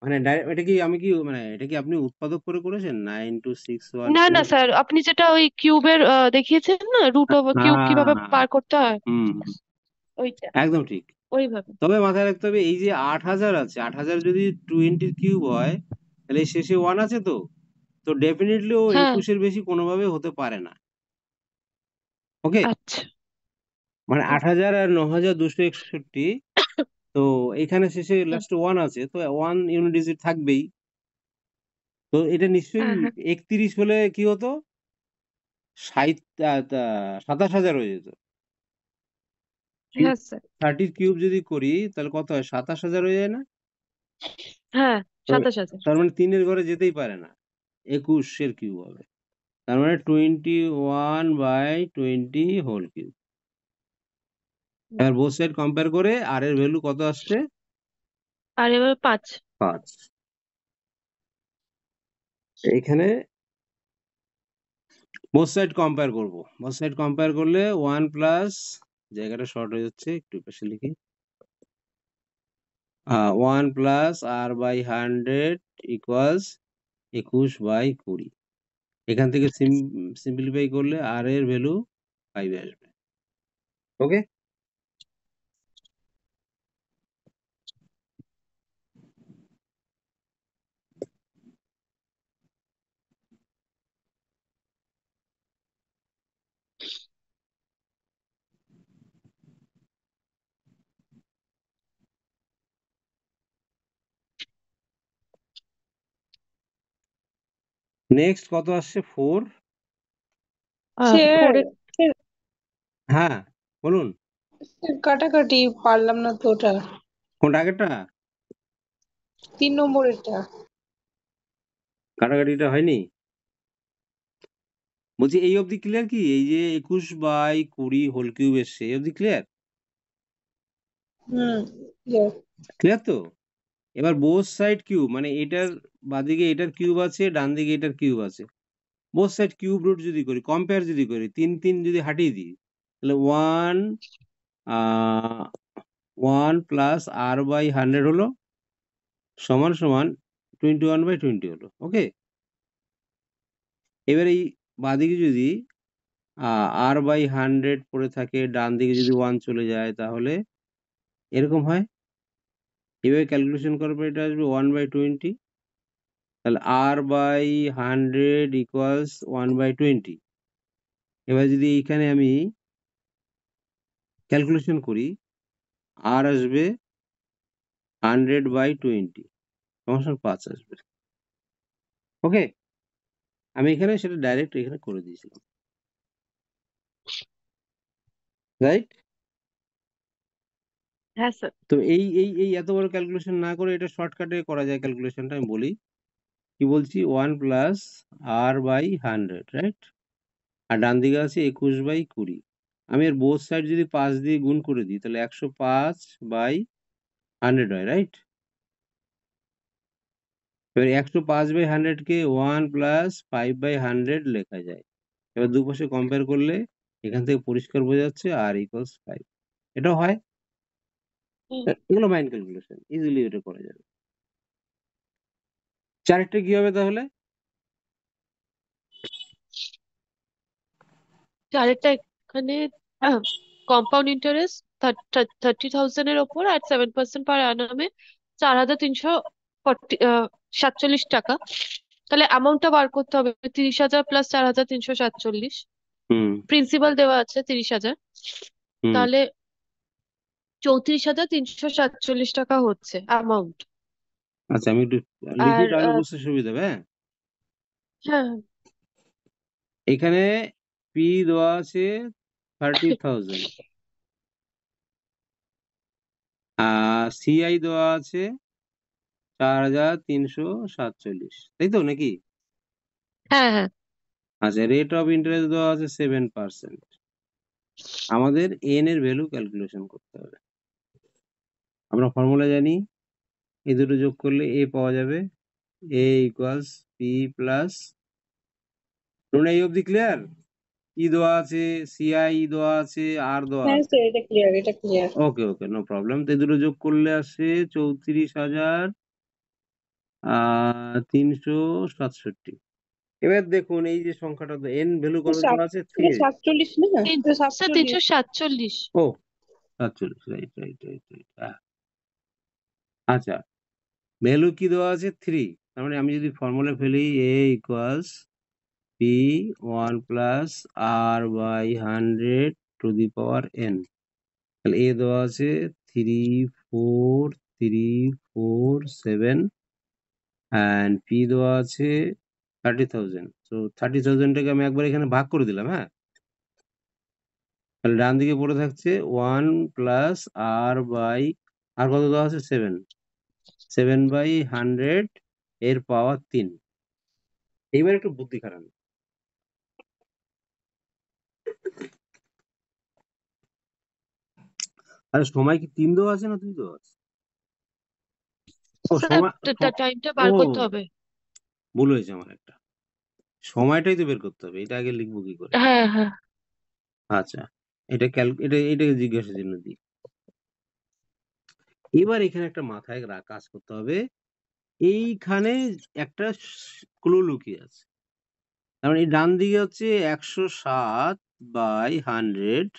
মানে এটা কি আমি কি মানে এটা কি আপনি উৎপাদক করে করেছেন 9261? না না স্যার, আপনি যেটা ওই কিউবের দেখিয়েছেন না, রুট ওভার কিউব হ্যাঁ কিভাবে হ্যাঁ পার করতে হয়, হুম হুম, ওইটা একদম ঠিক। ওইভাবে। তবে মাথায় রাখতে হবে এই যে 8000 আছে, 8000 যদি 20 কিউব হয় তাহলে এই শেষে 1 আছে, তো তো ডেফিনেটলি ও হ্যাঁ, 21 বেশি কোনোভাবে হতে পারে না। ওকে, আচ্ছা। মানে হুম, 8000 আর 9261, তো এখানে শেষে হুম, লাস্টে 1 আছে, তো 1 ইউনিট ডিজিট থাকবেই। তো এটা নিশ্চয়ই হ্যাঁ হ্যাঁ 31 হলে কি হতো, 27,000 হয়ে যেত। হ্যাঁ স্যার, 30 কিউব যদি করি তাহলে কত হয়, 27,000 হয়ে যায় না? হ্যাঁ তো 27,000। তার মানে 3 এর ঘরে যেতেই পারে না, 21 এর কিউব হবে। তার মানে 21/20 হোল কিউব। এবার বোথ সাইড কম্পেয়ার করে আর এর ভ্যালু কত আসছে? আর এবার 5। 5। এখানে বোথ সাইড কম্পেয়ার করবো, বোথ সাইড কম্পেয়ার করলে 1 প্লাস, জায়গাটা শর্ট হয়ে যাচ্ছে, একটু পাশে লিখি। 1 + r/100 ইকুয়ালস 21/20। এখান থেকে সিম্পলিফাই করলে আর এর ভ্যালু 5 আসবে। ওকে, নেক্সট কত আসছে? 4। স্যার 4 হ্যাঁ বলুন। কাটাকাটি পারলাম না তো ওটা, কোনটা আগেরটা? 3 নম্বরেরটা। কাটাকাটিটা হয়নি? বলছি এই অবধি ক্লিয়ার কি? এই যে 21/20 হোল কিউব এসছে, এই অবধি ক্লিয়ার? হুম, yes. ক্লিয়ার তো? এবার বোথ সাইড কিউব, মানে এটার বাদিকে এটার কিউব আছে, ডান দিকে এটার কিউব আছে, বোথ সাইড কিউব রুট যদি করি, কম্পেয়ার যদি করি, 3 যদি হাটিয়ে দিই, তাহলে 1 প্লাস r/100 হলো সমান সমান 21/20 হলো। ওকে, এবার এই বাদিকে যদি r/100 পড়ে থাকে, ডান দিকে যদি 1 চলে যায়, তাহলে এরকম হয়। এভাবে ক্যালকুলেশন করার পর এটা আসবে 1/20। তাহলে r/100 ইকুয়ালস 1/20। এবার যদি এইখানে আমি ক্যালকুলেশন করি, আর আসবে 100/20 সমান 5 আসবে। ওকে, আমি এখানে সেটা ডাইরেক্ট এখানে করে দিয়েছিলাম, রাইট? হ্যাঁ স্যার। তো এই এই এই এত বড় ক্যালকুলেশন না করে এটা শর্টকাটে করা যায় ক্যালকুলেশনটা, আমি বলি কি বলছি, 1 প্লাস r/100, রাইট? আর ডান দিকে আছে 21/20। আমি এর বোথ সাইড যদি 5 দিয়ে গুণ করে দিই, তাহলে 105/100 হয়, রাইট? এবার 105/100 কে 1 প্লাস 5/100 লেখা যায়। এবার দুপাশে কম্পেয়ার করলে এখান থেকে পরিষ্কার বোঝা যাচ্ছে r ইকুয়ালস 5। এটাও হয়। হুম, এগুলো মাইন্ড ক্যালকুলেশন, ইজিলি এটা করা যাবে। চারেরটা কি হবে তাহলে? আরেকটা এখানে কম্পাউন্ড ইন্টারেস্ট 30,000 এর ওপর আর 7% পার অ্যানামে 4,347 টাকা। তাহলে অ্যামাউন্টটা বার করতে হবে 30,000 প্লাস 4,347। হুম প্রিন্সিপাল দেওয়া আছে 30,000, হুম তাহলে 34,347 টাকা হচ্ছে অ্যামাউন্ট। আচ্ছা, আমি একটু লিখি আর তাহলে বুঝতে সুবিধা হবে। হ্যাঁ, হ্যাঁ এখানে পি দেওয়া আছে 30,000, আর সিআই দেওয়া আছে 4,347, তাই তো নাকি? হ্যাঁ হ্যাঁ আচ্ছা, রেট অফ ইন্টারেস্ট দেওয়া আছে 7%। আমাদের এন এর ভ্যালু ক্যালকুলেশন করতে হবে। আমরা ফর্মুলা জানি, এই দুটো যোগ করলে এ পাওয়া যাবে। এ ইকুয়ালস পি প্লাস, তোমরা এই অবধি ক্লিয়ার? ই দেওয়া আছে, সিআই দেওয়া আছে, আর দেওয়া হ্যাঁ আছে। স্যার, এটা ক্লিয়ার, এটা ক্লিয়ার। ওকে ওকে, নো প্রবলেম। তো এই দুটো যোগ করলে আসে 34,367। এবার দেখুন এই যে সংখ্যাটা, এন ভ্যালু কত দেওয়া আছে? 3। 47 না, এটা স্যার 47। 347। ও 47, রাইট রাইট রাইট রাইট। আচ্ছা, ভ্যালু কি দেওয়া আছে? 3। তার মানে আমি যদি ফর্মুলা ফেলি, A equals P 1 plus R by 100 to the power N. তাহলে এ দেওয়া আছে 3,4,3,4,7, অ্যান্ড পি দেওয়া আছে 30,000। তো 30,000টাকে আমি একবার এখানে ভাগ করে দিলাম। হ্যাঁ, তাহলে ডান দিকে পড়ে থাকছে 1 প্লাস আর কত দেওয়া আছে? 7/100 এর পাওয়ার 3। এইবার একটু বুদ্ধি খারাপ। আরে সময় কি 3 দেওয়া আছে না 2 দেওয়া আছে? ও স্যার সময়, টাইমটা ও বার করতে হবে। ভুল হয়েছে আমার একটা, সময়টাই তো বের করতে হবে, এটা আগে লিখবো কি করে? হ্যাঁ হ্যাঁ আচ্ছা, এটাকে জিজ্ঞাসার জন্য দিই। এবার এখানে একটা মাথায় কাজ করতে হবে, এইখানে একটা ক্লু লুকিয়ে আছে। তার মানে এই ডান দিকে হচ্ছে 107/100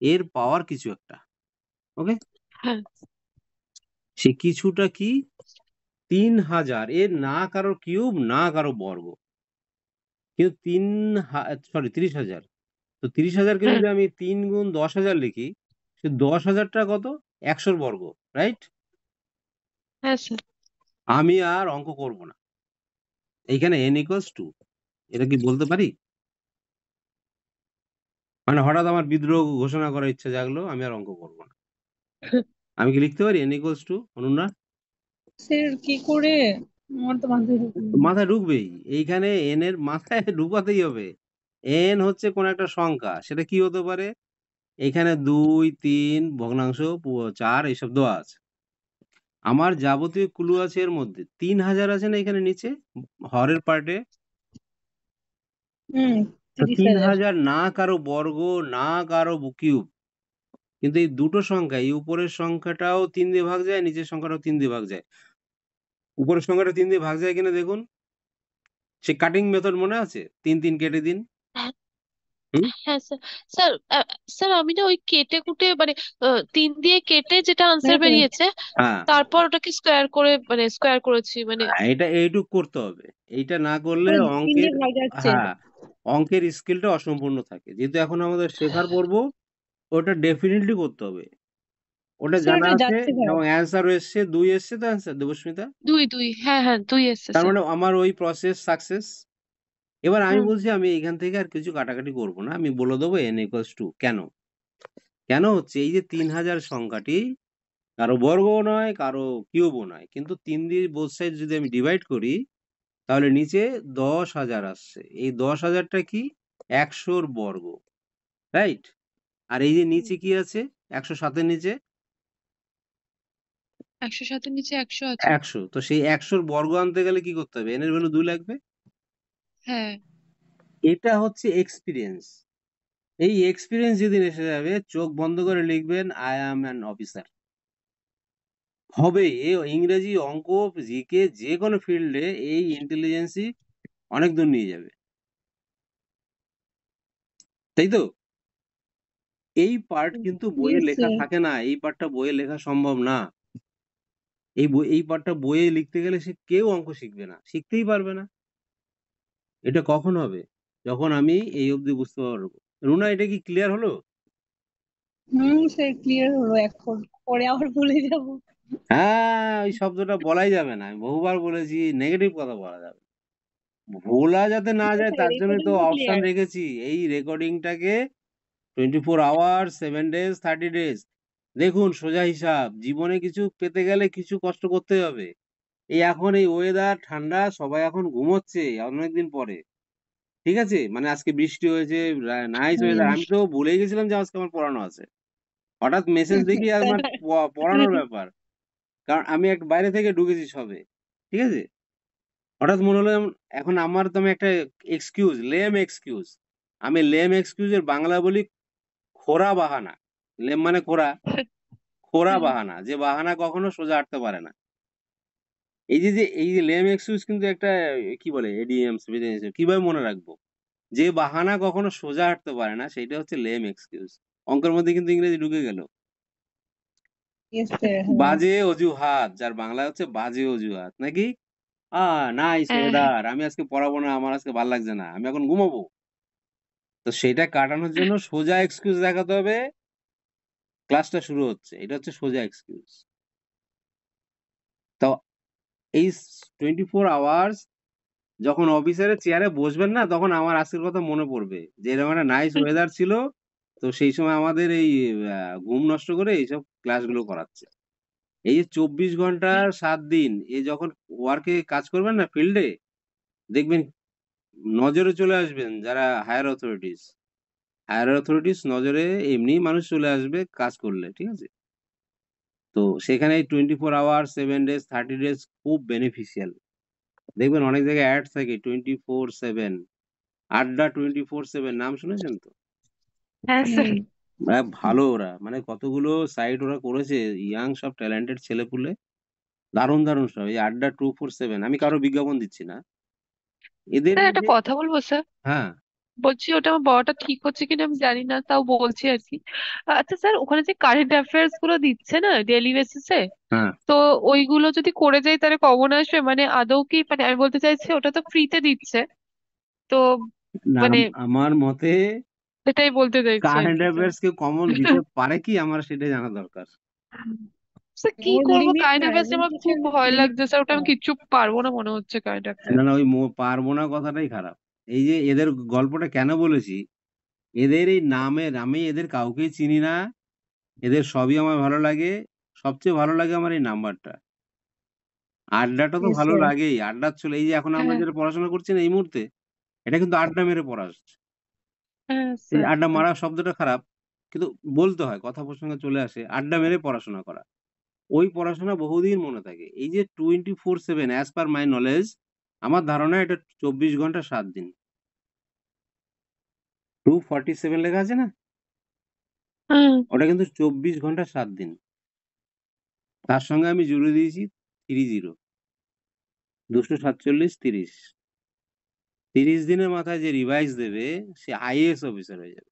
এর পাওয়ার কিছু একটা। ওকে, হ্যাঁ সে কিছুটা কি? 3,000 এর, না কারো কিউব না কারো বর্গ, কিন্তু 30,000। তো 30,000কে হ্যাঁ যদি আমি 3 গুণ 10,000 লিখি, সে 10,000টা কত? 100 বর্গ, রাইট? হ্যাঁ স্যার। আমি আর অঙ্ক করব না, এইখানে n ইকুয়ালস 2। এটা কি বলতে পারি? মানে হঠাৎ আমার বিদ্রোহ ঘোষণা করার ইচ্ছা জাগলো, আমি আর অঙ্ক করব না। আমি কি লিখতে পারি n ইকুয়ালস 2? অনুরা স্যার কি করে, আমার তো মাথায় ঢুকলো না। মাথায় ঢুকবেই, এইখানে n এর মাথায় ঢুকাতেই হবে। n হচ্ছে কোন একটা সংখ্যা, সেটা কি হতে পারে? এখানে 2, 3, ভগ্নাংশ 4 এইসব দেওয়া আছে। আমার যাবতীয় ক্লু আছে এর মধ্যে। 3,000 আছে না এখানে নিচে হরের পার্টে? হুম, তো 30,000। 3,000 না কারো বর্গ না কারো কিউব, কিন্তু এই দুটো সংখ্যা, এই উপরের সংখ্যাটাও 3 দিয়ে ভাগ যায়, নিচের সংখ্যাটাও 3 দিয়ে ভাগ যায়। উপরের সংখ্যাটা 3 দিয়ে ভাগ যায় কিনা দেখুন। সে কাটিং মেথড মনে আছে? 3 3 কেটে দিন। হুম, হ্যাঁ স্যার। স্যার স্যার আমি না ওই কেটে কুটে মানে 3 দিয়ে কেটে যেটা আনসার হ্যাঁ স্যার। বেরিয়েছে, হ্যাঁ, তারপর ওটাকে স্কোয়ার করে মানে স্কোয়ার করেছি মানে। এটা এইটুক করতে হবে। এইটা না করলে স্যার 3 দিয়ে অঙ্কের, ভাগ যাচ্ছে। হ্যাঁ, অঙ্কের স্কিলটা অসম্পূর্ণ থাকে। যেহেতু এখন আমাদের শেখার পর্ব, ওটা ডেফিনেটলি করতে হবে। ওটা স্যার জানা ওটা আছে যাচ্ছে ভাগ। এবং অ্যান্সারও এসছে, 2 এসছে তো অ্যান্সার, দেবস্মিতা। 2 2 হ্যাঁ হ্যাঁ 2 এসছে তার স্যার। মানে আমার ওই প্রসেস সাকসেস। এবার আমি হুম বলছি আমি এখান থেকে আর কিছু কাটাকাটি করব না, আমি বলে দেবো n ইকুয়ালস 2। কেন? কেন হচ্ছে এই যে 3,000 সংখ্যাটি কারো বর্গও নয় কারো কিউবও নয়, কিন্তু 3 দিয়ে বোথ সাইড যদি আমি ডিভাইড করি, তাহলে নিচে 10,000 আসছে। এই 10,000টা কি? 100 বর্গ, রাইট? আর এই যে হুম। নিচে কি আছে? 107-এর নিচে 107-এর নিচে 100 আছে। 100। তো সেই 100 বর্গ আনতে গেলে কি করতে হবে? n এর ভ্যালু 2 লাগবে। হ্যাঁ এটা হচ্ছে এক্সপিরিয়েন্স। এই এক্সপিরিয়েন্স যেদিন এসে যাবে, চোখ বন্ধ করে লিখবেন আই অ্যাম অ্যান অফিসার। হবে এ, ইংরেজি, অঙ্ক, জিকে, যে কোনো ফিল্ডে এই ইন্টেলিজেন্সই অনেক দূর নিয়ে যাবে, তাই তো? এই পার্ট কিন্তু বইয়ে ইয়েস লেখা স্যার। থাকে না, এই পার্টটা বইয়ে লেখা সম্ভব না। এই পার্টটা বইয়ে লিখতে গেলে সে কেউ অঙ্ক শিখবে না, শিখতেই পারবে না। এটা কখন হবে? যখন আমি এই অবধি বুঝতে পারবো। রুনা, এটা কি ক্লিয়ার হলো? স্যার ক্লিয়ার হলো এখন, পরে আবার ভুলে যাব। হ্যাঁ, ওই শব্দটা বলাই যাবে না, আমি বহুবার বলেছি, নেগেটিভ কথা বলা যাবে না। ভোলা যাতে না যায় স্যার তার এই জন্য তো পর্যন্ত অপশন ক্লিয়ার। রেখেছি, এই রেকর্ডিংটাকে 24 আওয়ার 7 ডেজ 30 ডেজ। দেখুন, সোজা হিসাব, জীবনে কিছু পেতে গেলে কিছু কষ্ট করতে হবে। এই এখন এই ওয়েদার ঠান্ডা, সবাই এখন ঘুমোচ্ছে অনেকদিন পরে, ঠিক আছে? মানে আজকে বৃষ্টি হয়েছে, নাইস ওয়েদার, আমি তো ভুলে গেছিলাম যে আজকে আমার পড়ানো আছে। হঠাৎ মেসেজ দেখি আমার পড়ানোর ব্যাপার, কারণ আমি এক বাইরে থেকে ঢুকেছি সবে, ঠিক আছে? হঠাৎ মনে হলো এখন আমার তো আমি একটা এক্সকিউজ, লেম এক্সকিউজ, আমি লেম এক্সকিউজের বাংলা বলি খোরা বাহানা। লেম মানে খোরা, খোরা বাহানা, যে বাহানা কখনো সোজা হাঁটতে পারে না। এই যে লেম এক্সকিউজ কিন্তু একটা কি বলে এডিএমস, কিভাবে মনে রাখবো? যে বাহানা কখনো সোজা হাঁটতে পারে না সেটা হচ্ছে লেম এক্সকিউজ। অঙ্কের মধ্যে কিন্তু ইংরেজি ঢুকে গেল। Yes sir. হ্যাঁ বাজে অজুহাত, যার বাংলা হচ্ছে বাজে অজুহাত, নাকি? নাইস হ্যাঁ ওয়েদার, আমি আজকে পড়াবো না, আমার আজকে ভালো লাগছে না, আমি এখন ঘুমাবো। তো সেটা কাটানোর জন্য সোজা এক্সকিউজ দেখাতে হবে, ক্লাসটা শুরু হচ্ছে, এটা হচ্ছে সোজা এক্সকিউজ। তো এই 24 আওয়ার্স যখন অফিসারের চেয়ারে বসবেন না, তখন আমার আজকের কথা মনে পড়বে যে এরকম একটা নাইস ওয়েদার ছিল। তো সেই সময় আমাদের এই ঘুম নষ্ট করে এইসব ক্লাসগুলো করাচ্ছে। এই যে 24 ঘন্টা 7 দিন এ যখন ওয়ার্কে কাজ করবেন না ফিল্ডে, দেখবেন নজরে চলে আসবেন যারা হায়ার অথরিটিস নজরে এমনি মানুষ চলে আসবে কাজ করলে, ঠিক আছে? তো সেখানে 24 আওয়ার 7 ডেজ 30 ডেজ খুব বেনিফিশিয়াল। দেখবেন অনেক জায়গায় অ্যাড থাকে 24/7, আড্ডা 24/7, নাম শুনেছেন তো? হ্যাঁ স্যার। ভালো ওরা, মানে কতগুলো সাইট ওরা করেছে, ইয়াং সব ট্যালেন্টেড ছেলেপুলে, দারুণ দারুণ সব। এই আড্ডা 24/7, আমি কারো বিজ্ঞাপন দিচ্ছি না, এদের স্যার একটা মধ্যে। কথা বলবো স্যার? হ্যাঁ, বলছি ওটা আমার বলাটা ঠিক হচ্ছে কিনা আমি জানি না, তাও বলছি আর কি। আচ্ছা স্যার, ওখানে যে কারেন্ট অ্যাফেয়ার্স গুলো দিচ্ছে না ডেইলি বেসিসে, হ্যাঁ। তো ওইগুলো যদি করে যাই তাহলে কমন আসবে? মানে আদৌ কি, মানে আমি বলতে চাইছি ওটা তো ফ্রিতে দিচ্ছে, তো না, মানে আমার মতে এটাই বলতে চাইছি আর কারেন্ট কি স্যার। অ্যাফেয়ার্স কেউ কমন দিতে পারে কি, আমার সেটা জানা দরকার। স্যার কি ওর করবো, লিমিট কারেন্ট নাই, অ্যাফেয়ার্স আমার খুব বুঝেছেন? ভয় লিমিট। লাগছে স্যার, ওটা আমি কিচ্ছু পারবো না মনে হচ্ছে কারেন্ট না অ্যাফেয়ার্স। না, ওই পারবো না কথাটাই খারাপ। এই যে এদের গল্পটা কেন বলেছি, এদের এই নামের, আমি এদের কাউকেই চিনি না, এদের সবই আমার ভালো লাগে। সবচেয়ে ভালো লাগে আমার এই নাম্বারটা। আড্ডাটা তো ইয়েস ভালো স্যার। লাগেই, আড্ডা চলে, এই যে এখন আমরা হ্যাঁ যেটা পড়াশোনা করছি না এই মুহূর্তে, এটা কিন্তু আড্ডা মেরে পড়া হচ্ছে। হ্যাঁ এই স্যার। আড্ডা মারা শব্দটা খারাপ, কিন্তু বলতে হয়, কথা প্রসঙ্গে চলে আসে, আড্ডা মেরে পড়াশোনা করা। ওই পড়াশোনা বহুদিন মনে থাকে। এই যে 24/7, অ্যাজ পার মাই নলেজ, আমার ধারণা এটা 24 ঘন্টা 7 দিন। 247 লেখা আছে না, হ্যাঁ। ওটা কিন্তু 24 ঘন্টা 7 দিন। তার সঙ্গে আমি জুড়ে দিয়েছি 30, 247, 30। 30 দিনের মাথায় যে রিভাইজ দেবে সে আইএএস অফিসার হয়ে যাবে।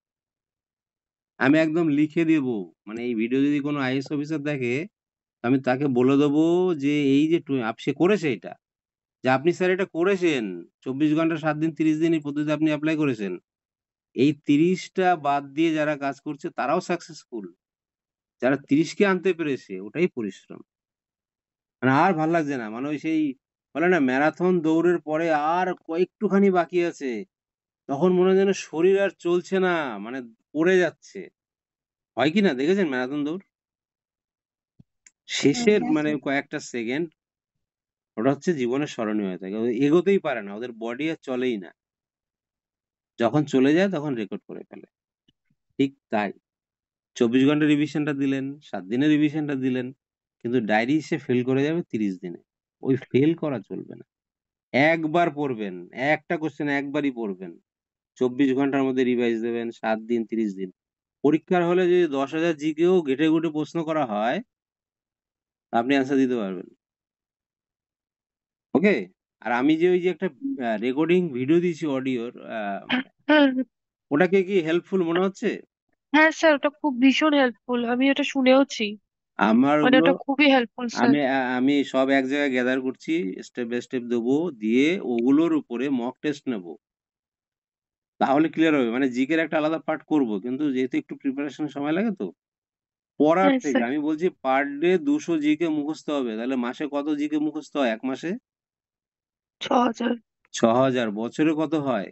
আমি একদম লিখে দেব, মানে এই ভিডিও যদি কোনো আইএএস অফিসার দেখে, আমি তাকে বলে দেবো যে এই যে সে করেছে এটা, যে আপনি স্যার এটা করেছেন, 24 ঘন্টা 7 দিন 30 দিন এই পদ্ধতি আপনি অ্যাপ্লাই করেছেন। এই 30টা বাদ দিয়ে যারা কাজ করছে তারাও সাকসেসফুল। যারা 30কে আনতে পেরেছে ওটাই পরিশ্রম। মানে আর ভাল লাগছে না, মানে ওই সেই বলে না ম্যারাথন দৌড়ের পরে আর একটুখানি বাকি আছে, তখন মনে হয় যেন শরীর আর চলছে না, মানে পড়ে যাচ্ছে। হয় কি না, দেখেছেন ম্যারাথন দৌড়? শেষের হ্যাঁ মানে স্যার। কয়েকটা সেকেন্ড, ওটা হচ্ছে জীবনের স্মরণীয় হয়ে থাকে। ওদের এগোতেই পারে না, ওদের বডি আর চলেই না, যখন চলে যায় তখন রেকর্ড করে ফেলে। ঠিক তাই, 24 ঘন্টা রিভিশনটা দিলেন, 7 দিনের রিভিশনটা দিলেন, কিন্তু ডায়েরি সে ফেল করে যাবে 30 দিনে। ওই ফেল করা চলবে না। একবার পড়বেন, একটা কোশ্চেন একবারই পড়বেন, 24 ঘন্টার মধ্যে রিভাইজ দেবেন, 7 দিন 30 দিন। পরীক্ষার হলে যদি 10,000 জিকেও ঘেটে ঘুটে প্রশ্ন করা হয়, আপনি অ্যান্সার দিতে পারবেন। ওকে? আর আমি যে ওই যে একটা রেকর্ডিং ভিডিও দিয়েছি অডিওর, হ্যাঁ ওটাকে কি হেল্পফুল মনে হচ্ছে? হ্যাঁ স্যার, ওটা খুব ভীষণ হেল্পফুল, আমি ওটা শুনেওছি, আমার মানে ওগুলো ওটা খুবই হেল্পফুল স্যার। আমি সব এক জায়গায় গ্যাদার করছি, স্টেপ বাই স্টেপ দেবো, দিয়ে ওগুলোর উপরে মক টেস্ট নেব, তাহলে ক্লিয়ার হবে। মানে জিকের একটা আলাদা পার্ট করব, কিন্তু যেহেতু একটু প্রিপারেশন সময় লাগে তো পড়ার হ্যাঁ থেকে স্যার। আমি বলছি পার ডে 200 জিকে মুখস্থ হবে। তাহলে মাসে কত জিকে মুখস্থ হয় এক মাসে? 6,000। 6000। বছরে কত হয়?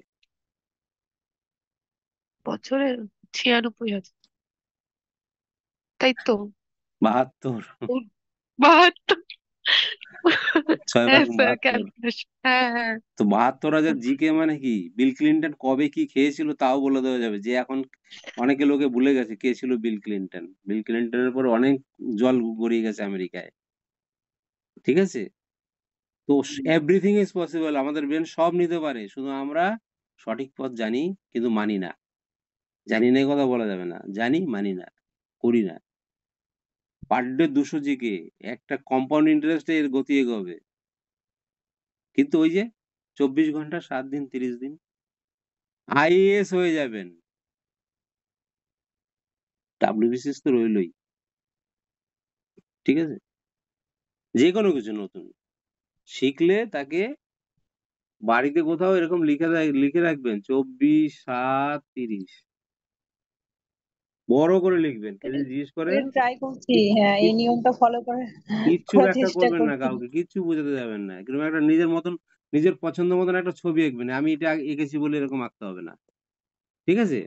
বছরে 96,000, তাই তো? 72। ও, 72। 6 হ্যাঁ ভাগ স্যার, 72। ক্যালকুলেশন, হ্যাঁ হ্যাঁ। তো 72,000 জিকে মানে কি? বিল ক্লিনটন কবে কি খেয়েছিল তাও বলে দেওয়া যাবে, যে এখন অনেকে লোকে ভুলে গেছে কে ছিল বিল ক্লিনটন। বিল ক্লিনটনের পর অনেক জল গড়িয়ে গেছে আমেরিকায়। ঠিক আছে? তো এভরিথিং ইজ পসিবল, আমাদের ব্রেন সব নিতে পারে, শুধু আমরা সঠিক পথ জানি কিন্তু মানি না। জানি না এই কথা বলা যাবে না, জানি মানি না, করি না। পার ডে 200 জিকে, একটা কম্পাউন্ড ইন্টারেস্টে এর গতি এগোবে। কিন্তু ওই যে 24 ঘন্টা 7 দিন 30 দিন আইএএস হয়ে যাবেন। ডাব্লিউবিসিএস তো রইলই। ঠিক আছে? যে কোনো কিছু নতুন শিখলে তাকে বাড়িতে কোথাও এরকম লিখে রাখবেন 24/7/30, বড় করে লিখবেন। কেউ যদি জিজ্ঞেস করে ট্রাই করছি, কি- হ্যাঁ এই কি- নিয়মটা ফলো করে কিচ্ছু করার ব্যাখ্যা চেষ্টা করবেন না করছি। কাউকে, কিচ্ছু বোঝাতে যাবেন না, কিরকম একটা নিজের মতন নিজের পছন্দ মতন একটা ছবি আঁকবেন, আমি এটা এঁকেছি বলে এরকম আঁকতে হবে না। ঠিক আছে?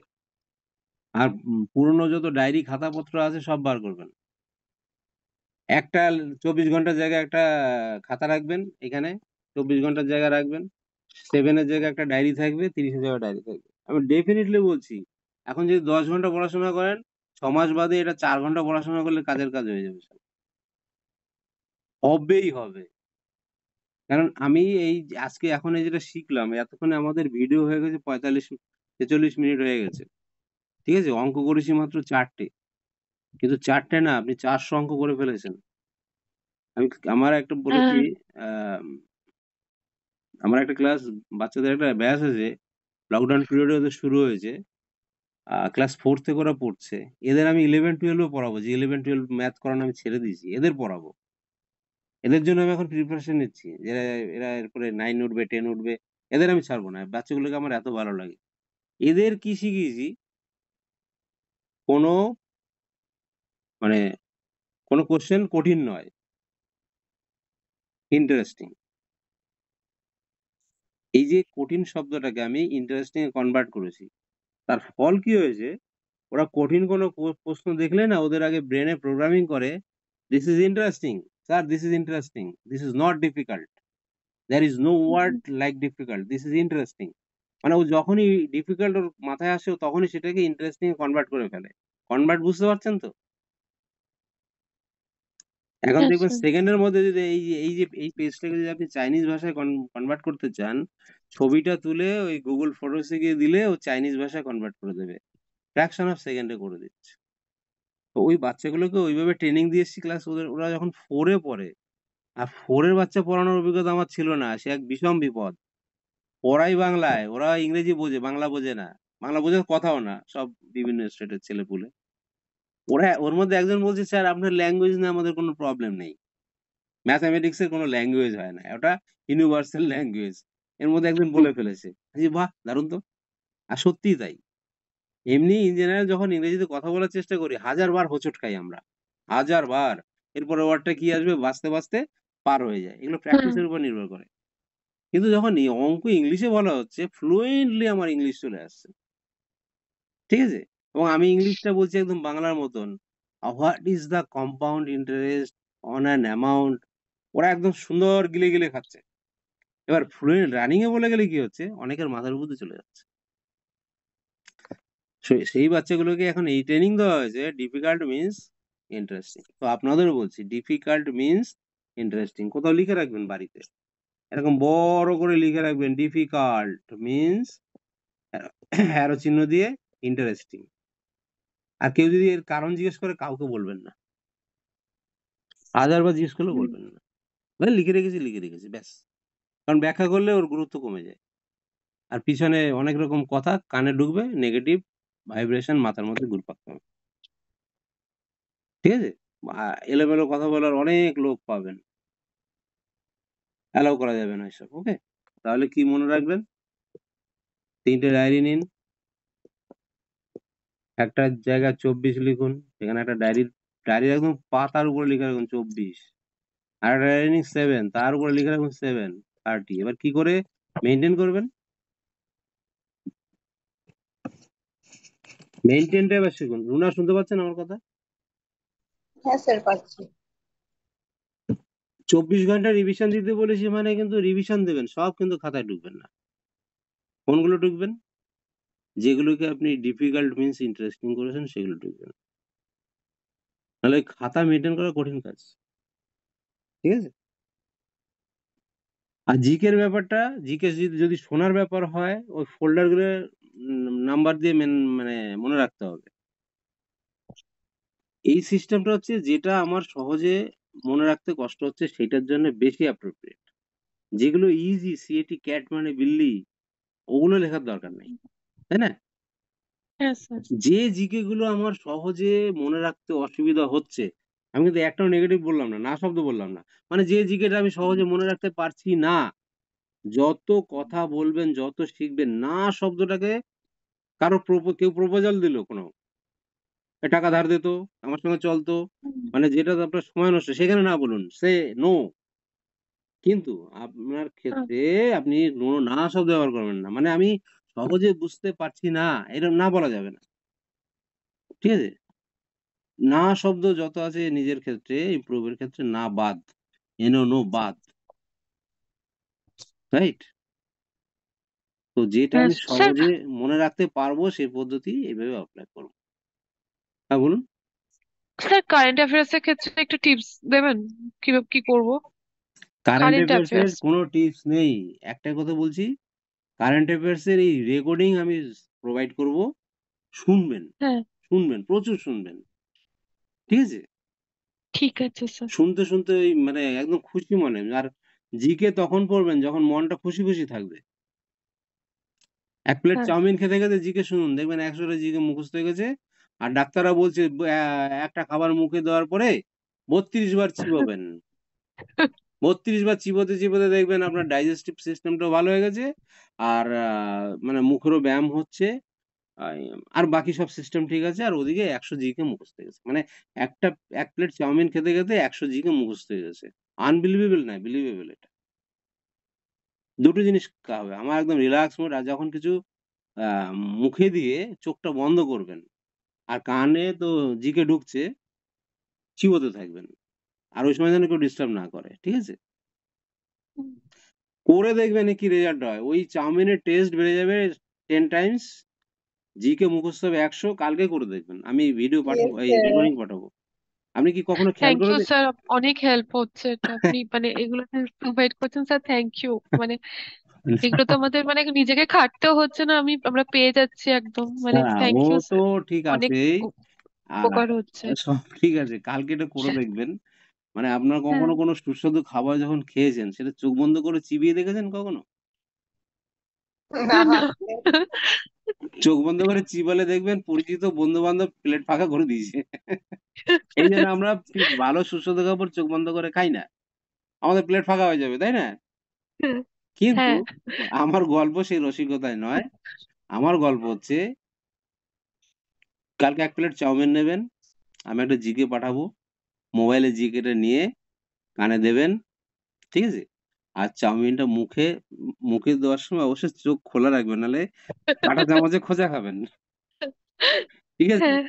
আর পুরনো যত ডায়েরি খাতাপত্র আছে সব বার করবেন। একটা 24 ঘন্টার জায়গায় একটা খাতা রাখবেন এখানে, 24 ঘন্টার জায়গায় রাখবেন। 7 এর জায়গায় একটা ডায়েরি থাকবে, 30 এর জায়গায় ডায়েরি থাকবে। আমি ডেফিনিটলি বলছি, এখন যদি 10 ঘন্টা পড়াশোনা করেন, 6 মাস বাদে এটা 4 ঘন্টা পড়াশোনা করলে কাজের কাজ হয়ে যাবে সব। হবেই হবে। কারণ আমি এই যে আজকে এখন এই যেটা শিখলাম, এতক্ষণে আমাদের ভিডিও হয়ে গেছে 45 46 মিনিট হয়ে গেছে। ঠিক আছে? অঙ্ক করেছি মাত্র 4টে। কিন্তু 4টে না, আপনি 400 অঙ্ক করে ফেলেছেন। আমি আমার একটা বলেছি, হ্যাঁ আহ আমার একটা ক্লাস, বাচ্চাদের একটা ব্যাচ আছে, লকডাউন পিরিয়ডে ওদের শুরু হয়েছে। ক্লাস 4 থেকে ওরা পড়ছে। এদের আমি 11-12 পড়াবো, যে 11-12 ম্যাথ করানো আমি ছেড়ে দিয়েছি, এদের পড়াবো। এদের জন্য আমি এখন প্রিপারেশন নিচ্ছি। এরা এরা এরপরে 9 উঠবে, 10 উঠবে। এদের আমি ছাড়বো না। বাচ্চাগুলোকে আমার এত ভালো লাগে। এদের কি শিখিয়েছি, কোনো মানে কোনো কোশ্চেন কঠিন নয়, ইন্টারেস্টিং। এই যে কঠিন শব্দটাকে আমি ইন্টারেস্টিং এ কনভার্ট করেছি। তার ফল কি হয়েছে? ওরা কঠিন কোনো প্রশ্ন দেখলে না, ওদের আগে ব্রেনে প্রোগ্রামিং করে, this is interesting, sir this is interesting, this is not difficult, there is no word like difficult, this is interesting. মানে ও যখনই ডিফিকাল্ট ওর মাথায় আসে, ও তখনই সেটাকে ইন্টারেস্টিং এ কনভার্ট করে ফেলে। কনভার্ট বুঝতে পারছেন তো? এখন হ্যাঁ দেখবেন স্যার। সেকেন্ডের মধ্যে যদি এই পেজটাকে যদি আপনি চাইনিজ ভাষায় কনভার্ট করতে চান, ছবিটা তুলে ওই গুগল ফটোসে গিয়ে দিলে ও চাইনিজ ভাষায় কনভার্ট করে দেবে, ফ্র্যাকশন অফ সেকেন্ডে করে দিচ্ছে। তো ওই বাচ্চাগুলোকে ওইভাবে ট্রেনিং দিয়ে এসেছি, ক্লাস ওরা যখন 4 এ পড়ে। আর 4 এর বাচ্চা পড়ানোর অভিজ্ঞতা আমার ছিল না, সে এক বিষম বিপদ। পড়াই বাংলায়, ওরা ইংরেজি বোঝে, বাংলা বোঝে না। বাংলা বোঝার কথাও না, সব বিভিন্ন স্টেটের ছেলেপুলে। ওর মধ্যে একজন বলছে, স্যার আপনার ল্যাঙ্গুয়েজ নিয়ে আমাদের কোনো প্রবলেম নেই, ম্যাথামেটিক্স এর কোনো ল্যাঙ্গুয়েজ হয় না, ওটা ইউনিভার্সাল ল্যাঙ্গুয়েজ। এর মধ্যে একজন বলে ফেলেছে। আমি বলি, বাহ দারুণ তো। আর সত্যিই তাই। এমনি ইন জেনারেল যখন ইংরেজিতে কথা বলার চেষ্টা করি, 1000 বার হোঁচট খাই আমরা, 1000 বার। এরপরে ওয়ার্ডটা কি আসবে বাঁচতে বাঁচতে পার হয়ে যায়। এগুলো হুম। প্র্যাকটিসের উপর নির্ভর করে। কিন্তু যখন এই অঙ্ক ইংলিশে বলা হচ্ছে, ফ্লুয়েন্টলি আমার ইংলিশ চলে আসছে। ঠিক আছে? এবং আমি ইংলিশটা বলছি একদম বাংলার মতন। What is the compound interest on an amount, ওরা একদম সুন্দর গিলে গিলে খাচ্ছে। এবার ফ্লুয়েন্ট রানিং এ বলে গেলে কি হচ্ছে, অনেকের মাথার উপর দিয়ে চলে যাচ্ছে। সেই বাচ্চাগুলোকে এখন এই ট্রেনিং দেওয়া হয়েছে, ডিফিকাল্ট মিন্স ইন্টারেস্টিং। তো আপনাদেরও বলছি, ডিফিকাল্ট মিন্স ইন্টারেস্টিং কোথাও লিখে রাখবেন বাড়িতে, এরকম বড় করে লিখে রাখবেন, ডিফিকাল্ট মিন্স অ্যারো চিহ্ন দিয়ে ইন্টারেস্টিং। আর কেউ যদি এর কারণ জিজ্ঞেস করে, কাউকে বলবেন না, 1000 বার জিজ্ঞেস করলেও বলবেন না। লিখে রেখেছি ব্যাস। কারণ ব্যাখ্যা করলে ওর গুরুত্ব কমে যায়। আর পিছনে অনেক রকম কথা কানে ঢুকবে, নেগেটিভ ভাইব্রেশন মাথার মধ্যে ঘুরপাক খাবে। ঠিক আছে? এলোমেলো কথা বলার অনেক লোক পাবেন। অ্যালাউ করা যাবে না এসব। ওকে? তাহলে কি মনে রাখবেন? ৩ টে ডায়েরি নিন। একটা জায়গায় ২৪ লিখুন। সেখানে একটা ডায়েরির একদম পাতার উপরে লিখে রাখুন ২৪। আরেকটা ডায়েরি নিন 7, তার উপরে লিখে রাখুন 7, 30। এবার কি করে মেইনটেইন করবেন? মেইনটেইনটা এবার শিখুন। রুনা শুনতে পাচ্ছেন আমার কথা? হ্যাঁ স্যার পাচ্ছি। ২৪ ঘন্টা রিভিশন দিতে বলেছি মানে কিন্তু রিভিশন দেবেন। সব কিন্তু খাতায় ঢুকবেন না। কোনগুলো ঢুকবেন? যেগুলোকে আপনি ডিফিকাল্ট মিনস ইন্টারেস্টিং করেছেন সেগুলো ঢুকবেন। নাহলে খাতা মেইনটেইন করা কঠিন কাজ। ঠিক আছে? আর জিকে এর ব্যাপারটা, জিকে যদি শোনার ব্যাপার হয়, ওই ফোল্ডার গুলো নাম্বার দিয়ে মানে মনে রাখতে হবে। এই সিস্টেমটা হচ্ছে যেটা আমার সহজে মনে রাখতে কষ্ট হচ্ছে সেটার জন্য বেশি অ্যাপ্রোপ্রিয়েট। যেগুলো ইজি, সিএটি ক্যাট মানে বিল্লি, ওগুলো লেখার দরকার নেই। তাই না? হ্যাঁ স্যার। যে জিকে গুলো আমার সহজে মনে রাখতে অসুবিধা হচ্ছে, আমি কিন্তু একটাও নেগেটিভ বললাম না, না শব্দ বললাম না। মানে যে জিকেটা আমি সহজে মনে রাখতে পারছি না, যত কথা বলবেন, যত শিখবেন, না শব্দটাকে কেউ প্রপোজাল দিল কোনো, টাকা ধার দিত, আমার সঙ্গে চলতো, মানে যেটা আপনার সময় নষ্ট, সেখানে না বলুন, সে নো। কিন্তু আপনার ক্ষেত্রে আপনি না শব্দ ব্যবহার করবেন না। মানে আমি সহজে বুঝতে পারছি না, এরকম না বলা যাবে না। ঠিক আছে? না শব্দ যত আছে নিজের ক্ষেত্রে, ইমপ্রুভ এর ক্ষেত্রে না বাদ। নো বাদ। রাইট? তো যেটা হ্যাঁ আমি স্যার। সহজে মনে রাখতে পারবো সেই পদ্ধতি এইভাবে এপ্লাই করব। হ্যাঁ বলুন। স্যার কারেন্ট অ্যাফেয়ার্স এর ক্ষেত্রে একটু টিপস দেবেন, কিভাবে কি করব? কারেন্ট কারেন্ট অ্যাফেয়ার্স এর অ্যাফেয়ার্স। কোনো টিপস নেই। একটাই কথা বলছি, কারেন্ট অ্যাফেয়ার্স এর এই রেকর্ডিং আমি প্রোভাইড করব। শুনবেন, হ্যাঁ শুনবেন, প্রচুর শুনবেন। ঠিক আছে? ঠিক আছে স্যার। শুনতে, শুনতে ওই মানে একদম খুশি মনে। আর জিকে তখন পড়বেন যখন মনটা খুশি, খুশি থাকবে। ১ প্লেট হ্যাঁ। চাউমিন খেতে, খেতে জিকে শুনুন। দেখবেন ১০০ টা জিকে মুখস্থ হয়ে গেছে। আর ডাক্তাররা বলছে একটা খাবার মুখে দেওয়ার পরে ৩২ বার চিবাবেন। ৩২ বার চিবোতে, চিবোতে দেখবেন আপনার ডাইজেস্টিভ সিস্টেমটাও ভালো হয়ে গেছে। আর মানে মুখেরও ব্যায়াম হচ্ছে। আই আর বাকি সব সিস্টেম ঠিক আছে। আর ওদিকে ১০০ জিকে মুখস্থ হয়ে গেছে। মানে ১ প্লেট চাউমিন খেতে, খেতে ১০০ জিকে মুখস্থ হয়ে গেছে। আনবিলিভেবল না, বিলিভেবল এটা। দুটো জিনিস হবে। আমার একদম রিল্যাক্স মুড। আর যখন কিছু আ মুখে দিয়ে চোখটা বন্ধ করবেন। আর কানে তো জিকে ঢুকছে, চিবোতে থাকবেন। আর ওই সময় যেন কেউ ডিস্টার্ব না করে। ঠিক আছে? করে দেখবেন কি রেজাল্ট হয়। ওই চাউমিনের টেস্ট বেড়ে যাবে 10 টাইমস। জিকে মুখস্থ হবে ১০০। কালকে করে দেখবেন। আমি ভিডিও পাঠাবো, ইয়েস এই স্যার। রেকর্ডিং পাঠাবো। আপনি কি কখনো খেয়াল থ্যাংক করে ইউ স্যার, অনেক হেল্প হচ্ছে এটা, আপনি মানে এগুলো প্রোভাইড করছেন স্যার, থ্যাংক ইউ। মানে এগুলো তো আমাদের মানে নিজেকে খাটতেও হচ্ছে না, আমরা পেয়ে যাচ্ছি একদম, মানে হ্যাঁ, থ্যাংক ও ইউ তো স্যার। ঠিক অনেক আছেই। আর উপকার হচ্ছে। সব ঠিক আছে। কালকে এটা করে দেখবেন। মানে আপনার হ্যাঁ। কখনো কোনো সুস্বাদু খাবার যখন খেয়েছেন, সেটা চোখ বন্ধ করে চিবিয়ে দেখেছেন কখনো? না না। চোখ বন্ধ করে চিবালে দেখবেন পরিচিত বন্ধু-বান্ধব প্লেট ফাঁকা করে দিয়েছে। এইজন্য আমরা ভালো সুস্বাদু খাবার চোখ বন্ধ করে খাই না। আমাদের প্লেট ফাঁকা হয়ে যাবে, তাই না? কিন্তু হ্যাঁ। আমার গল্প সেই রসিকতায় নয়। আমার গল্প হচ্ছে, কালকে ১ প্লেট চাউমিন নেবেন। আমি একটা জিকে পাঠাবো। মোবাইলে জিকেটা নিয়ে কানে দেবেন। ঠিক আছে? আর চাউমিনটা মুখে দেওয়ার সময় অবশ্যই চোখ খোলা রাখবেন। নাহলে কাঁটা চামচে খোঁচা খাবেন। ঠিক আছে? হ্যাঁ।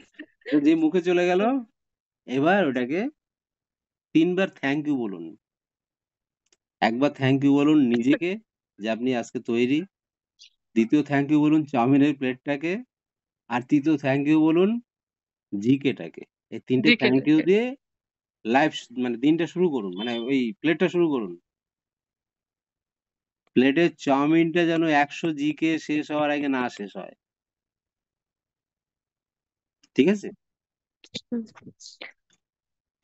তো যে মুখে চলে গেল, এবার ওটাকে ৩ বার থ্যাংক ইউ বলুন। একবার থ্যাংক ইউ বলুন নিজেকে যে আপনি আজকে তৈরি। দ্বিতীয় থ্যাংক ইউ বলুন চাউমিনের প্লেটটাকে। আর তৃতীয় থ্যাংক ইউ বলুন জিকেটাকে। এই ৩ টে থ্যাংক ইউ জিকেটাকে। দিয়ে লাইফ মানে দিনটা শুরু করুন। মানে ওই প্লেটটা শুরু করুন। প্লেটের চাউমিনটা যেন ১০০ জিকে শেষ হওয়ার আগে না শেষ হয়। ঠিক আছে?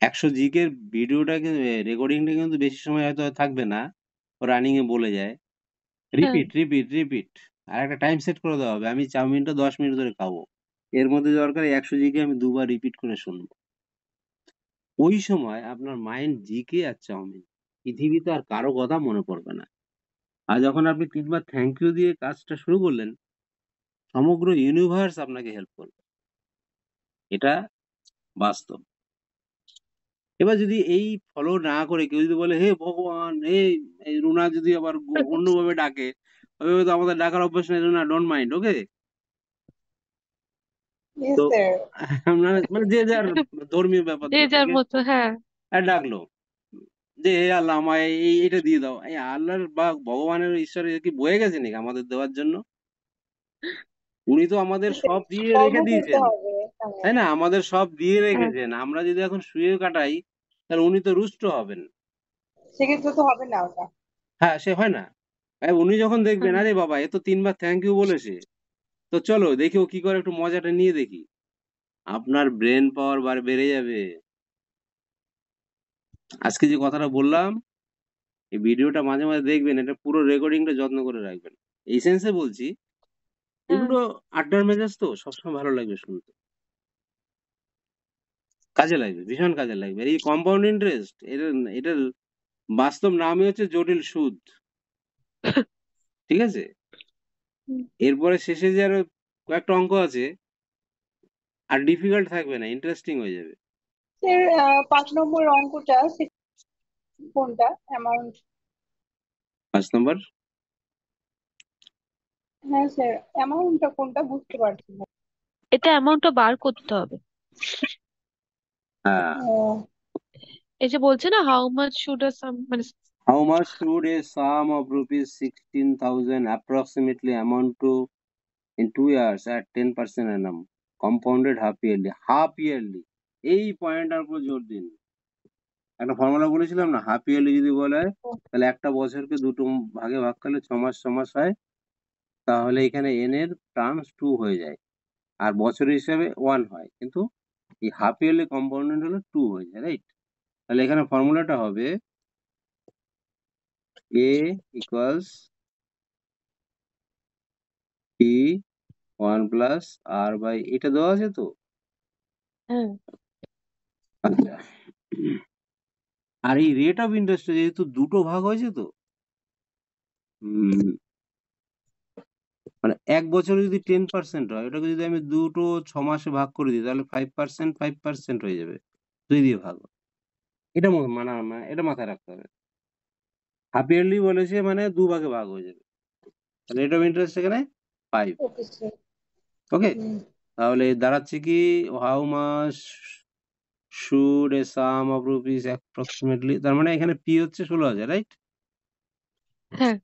১০০ জিকের ভিডিওটা রেকর্ডিংটা কিন্তু বেশি সময় হয়তো থাকবে না। ও রানিং এ বলে যায়। হ্যাঁ। রিপিট। আর একটা টাইম সেট করে দেওয়া হবে। আমি চাউমিনটা ১০ মিনিট ধরে খাবো। এর মধ্যে দরকার 100 জিকে আমি দুবার রিপিট করে শুনবো। ওই সময় আপনার মাইন্ড জিকে আর চাউমিন, পৃথিবীতে আর কারো কথা মনে পড়বে না। আর যখন আপনি 3 বার থ্যাংক ইউ দিয়ে কাজটা শুরু করলেন, সমগ্র ইউনিভার্স আপনাকে হেল্প করবে। এটা বাস্তব। এবার যদি এই ফলো না করে কেউ যদি বলে হে ভগবান, এই রুনা যদি আবার অন্যভাবে ডাকে, ওইভাবে তো আমাদের ডাকার অভ্যাস নেই। Runa, don't mind, okay? Yes, তো sir. মানে যে যার ধর্মীয় ব্যাপার যে তো, যার ওকে? মতো, হ্যাঁ। আর ডাকলো যে হে আল্লাহ, আমায় এইটা দিয়ে দাও। এই আল্লাহর বা ভগবানের ঈশ্বরের কি বয়ে গেছে নাকি আমাদের দেওয়ার জন্য? উনি তো আমাদের সব দিয়ে কর্ম রেখে করতে দিয়েছেন, হবে এখানে। তাই না? আমাদের সব দিয়ে হ্যাঁ রেখেছেন। আমরা যদি এখন শুয়ে কাটাই, তাহলে উনি তো রুষ্ট হবেন। সেক্ষেত্রে তো হবে না ওটা। হ্যাঁ, সে হয় না? উনি যখন দেখবেন হ্যাঁ আরে বাবা এ তো 3 বার থ্যাংক ইউ বলেছে, তো চলো দেখি ও কি করে, একটু মজাটা নিয়ে দেখি। আপনার ব্রেন পাওয়ার বেড়ে যাবে। আজকে যে কথাটা বললাম, এই ভিডিওটা মাঝে মাঝে দেখবেন, এটা পুরো রেকর্ডিংটা যত্ন করে রাখবেন। এই সেন্সে বলছি, হ্যাঁ এগুলো আড্ডার মেজাজ তো সবসময় ভালো লাগবে শুনতে, কাজে লাগবে, ভীষণ কাজে লাগবে। আর এই কম্পাউন্ড ইন্টারেস্ট, এটার বাস্তব নামই হচ্ছে জটিল সুদ। ঠিক আছে? হুম, এরপরে শেষে যে আরো কয়েকটা অঙ্ক আছে, আর ডিফিকাল্ট থাকবে না, ইন্টারেস্টিং হয়ে যাবে। স্যার 5 নম্বর অঙ্কটা কোনটা অ্যামাউন্ট? 5 নম্বর, হ্যাঁ স্যার, অ্যামাউন্টটা কোনটা বুঝতে পারছি না। এটা অ্যামাউন্টটা বার করতে হবে। হ্যাঁ। ও, এই যে বলছে না, হাউ মাচ শুড আ সাম, মানে How much should a sum of rupees 16,000 approximately amount to in 2 years at 10% annum, compounded half yearly? Half yearly, এই পয়েন্টটার উপর জোর দিন। একটা ফর্মুলা বলেছিলাম না, হাফ ইয়ারলি যদি বলে তাহলে একটা বছরকে দুটো ভাগে ভাগ করলে 6 মাস 6 মাস হয়, তাহলে এখানে এন এর টার্মস 2 হয়ে যায়, আর বছরের হিসাবে 1 হয়, কিন্তু এই হাফ ইয়ারলি কম্পাউন্ডেড হলে 2 হয়ে যায়, রাইট? তাহলে এখানে ফর্মুলাটা হবে a equals p 1 plus r by, এটা দেওয়া আছে তো? হ্যাঁ আচ্ছা, আর এই রেট অফ ইন্টারেস্ট যেহেতু দুটো ভাগ হয়েছে তো, উম, মানে এক বছরে যদি 10% হয়, ওটাকে যদি আমি দুটো 6 মাসে ভাগ করে দিই, তাহলে 5% 5% হয়ে যাবে, 2 দিয়ে ভাগ। এটা এটা মাথায় রাখতে হবে। হাফ ইয়ারলি বলেছে মানে 2 ভাগে ভাগ হয়ে যাবে, রেট অফ ইন্টারেস্ট এখানে 5। Okay sir. ওকে, তাহলে দাঁড়াচ্ছে কি, how much should A some of rupees approximately, তার মানে এখানে পি হচ্ছে 16,000, রাইট? হ্যাঁ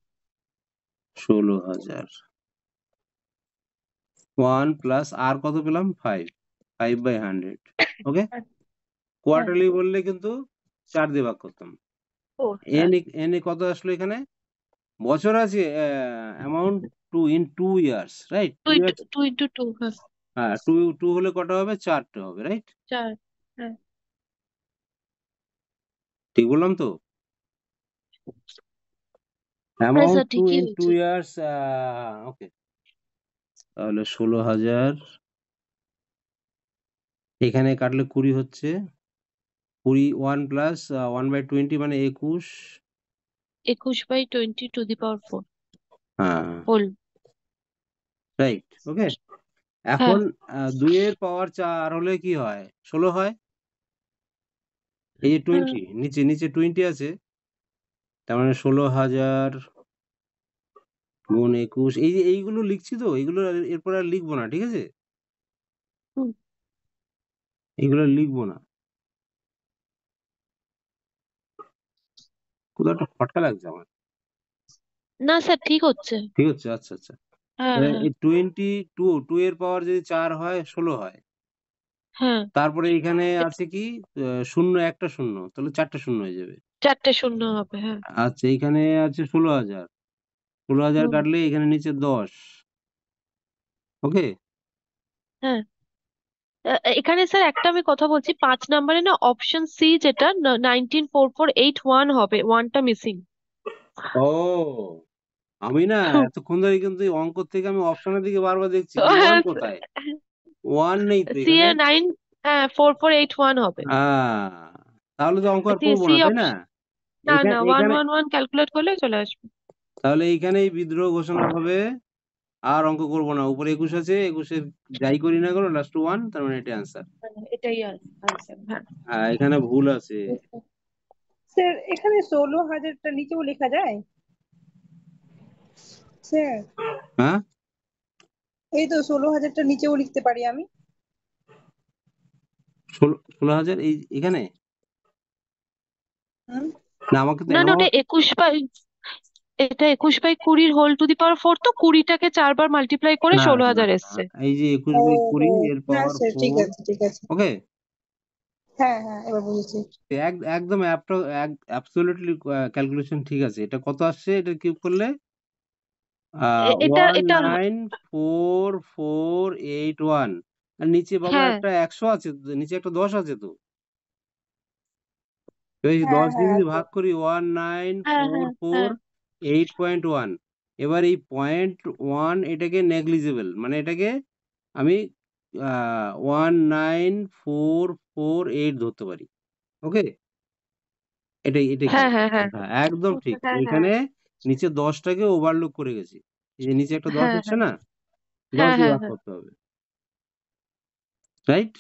16,000, 1 প্লাস আর কত পেলাম, 5/100। ওকে, হ্যাঁ কোয়ার্টারলি বললে কিন্তু 4 দিয়ে ভাগ করতাম। ও হ্যাঁ এন এ কত আসলো এখানে? বছর আছে, amount two in 2 years, right? 2 into 2 into 2, হ্যাঁ হ্যাঁ, টু টু হলে কটা হবে, 4টে হবে, রাইট? 4। হ্যাঁ ঠিক বললাম তো? হ্যাঁ অ্যামাউন্ট স্যার, টু ঠিকই ইন টু হয়েছে। ইয়ার্স, ওকে। তাহলে 16,000, এখানে কাটলে 20 হচ্ছে, 20, 1 প্লাস 1/20 মানে 21। 21/20 টু দি পাওয়ার 4 হ্যাঁ, হোল। রাইট, ওকে। হ্যাঁ এখন 2 এর পাওয়ার 4 হলে কি হয়, 16 হয়। এই যে হ্যাঁ 20, নিচে নিচে 20 আছে, তার মানে 16,000 গুণ 21, এই যে এইগুলো লিখছি তো, এইগুলো এরপর আর লিখবো না, ঠিক আছে? হুম। এগুলো লিখবো না। কোথাও একটা খটকা লাগছে আমার। না স্যার, ঠিক হচ্ছে। ঠিক হচ্ছে, আচ্ছা আচ্ছা। হ্যাঁ হ্যাঁ এই 22 এর পাওয়ার যদি 4 হয়, 16 হয়। হ্যাঁ তারপরে এখানে আছে কি, শূন্য, একটা শূন্য, তাহলে 4টে শূন্য হয়ে যাবে। 4টে শূন্য হবে, হ্যাঁ। আচ্ছা, এখানে আছে 16,000, 16,000 হুম। কাটলে এখানে নিচে 10। ওকে, হ্যাঁ এখানে স্যার একটা আমি কথা বলছি, 5 নম্বরে না অপশন সি যেটা 194481 হবে, ওয়ানটা মিসিং। ও, আমি না এতক্ষণ ধরে কিন্তু এই অঙ্ক থেকে আমি অপশনের দিকে বারবার দেখছি, কিন্তু ওয়ান কোথায়? ওয়ান নেই তো সি এখানে। এ 9, হ্যাঁ 4481 হবে। তাহলে তো অঙ্ক আর সি করবো সি না, তাই না? অপশন, না এখানে না, এখানে 111 ক্যালকুলেট করলে চলে আসবে। তাহলে এইখানেই বিদ্রোহ ঘোষণা হবে, আর অঙ্ক করবো না। উপরে 21 আছে, 21-এর যাই করি না করো লাস্ট 1, তার মানে এটা অ্যান্সার। এটাই আনসার, হ্যাঁ। হ্যাঁ, এখানে ভুল আছে। স্যার এখানে 16,000টা নিচেও লেখা যায় স্যার? হ্যাঁ, এই তো 16,000টা নিচেও লিখতে পারি আমি। 16,000 এই এখানে? হুম। না, আমাকে তো না না, ওটা অ্যামাউন্ট। 21/20 হোল টু দি পাওয়ার 4, তো 20টাকে 4 বার মাল্টিপ্লাই করে না 16,000 না, এসছে। এই যে ও 21/20 ও, এর হ্যাঁ পাওয়ার স্যার, ঠিক 4। আছে ঠিক আছে। ওকে, হ্যাঁ হ্যাঁ, এবার বুঝেছি। একদম অ্যাবসলিউটলি ক্যালকুলেশন ঠিক আছে। এটা কত আসছে এটা কিউব করলে? এটা ওয়ান এটা nine four four eight one. আর নিচে বাবা হ্যাঁ একটা 100 আছে তো, নিচে একটা 10 আছে তো। এই হ্যাঁ 10 দিয়ে হ্যাঁ যদি আছে। ভাগ করি, হ্যাঁ হ্যাঁ হ্যাঁ 19448.1। এবার এই 0.1 এটাকে নেগলিজেবল, মানে এটাকে আমি 19448 ধরতে পারি। ওকে, এটাই এটাই হ্যাঁ কারেক্ট। হ্যাঁ হ্যাঁ হ্যাঁ, একদম ঠিক। হ্যাঁ হ্যাঁ এখানে নিচে 10টাকে ওভারলুক করে গেছি। এই যে নিচে একটা 10 হ্যাঁ হচ্ছে হ্যাঁ না, 10 হ্যাঁ দিয়ে হ্যাঁ ভাগ হ্যাঁ করতে হবে, রাইট?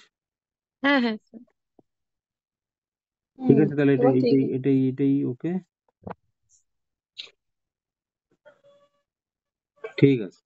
হ্যাঁ হ্যাঁ হ্যাঁ। ঠিক হুম, আছে, তাহলে এবার ঠিক এটাই আছে। এটাই এটাই ওকে, ঠিক আছে।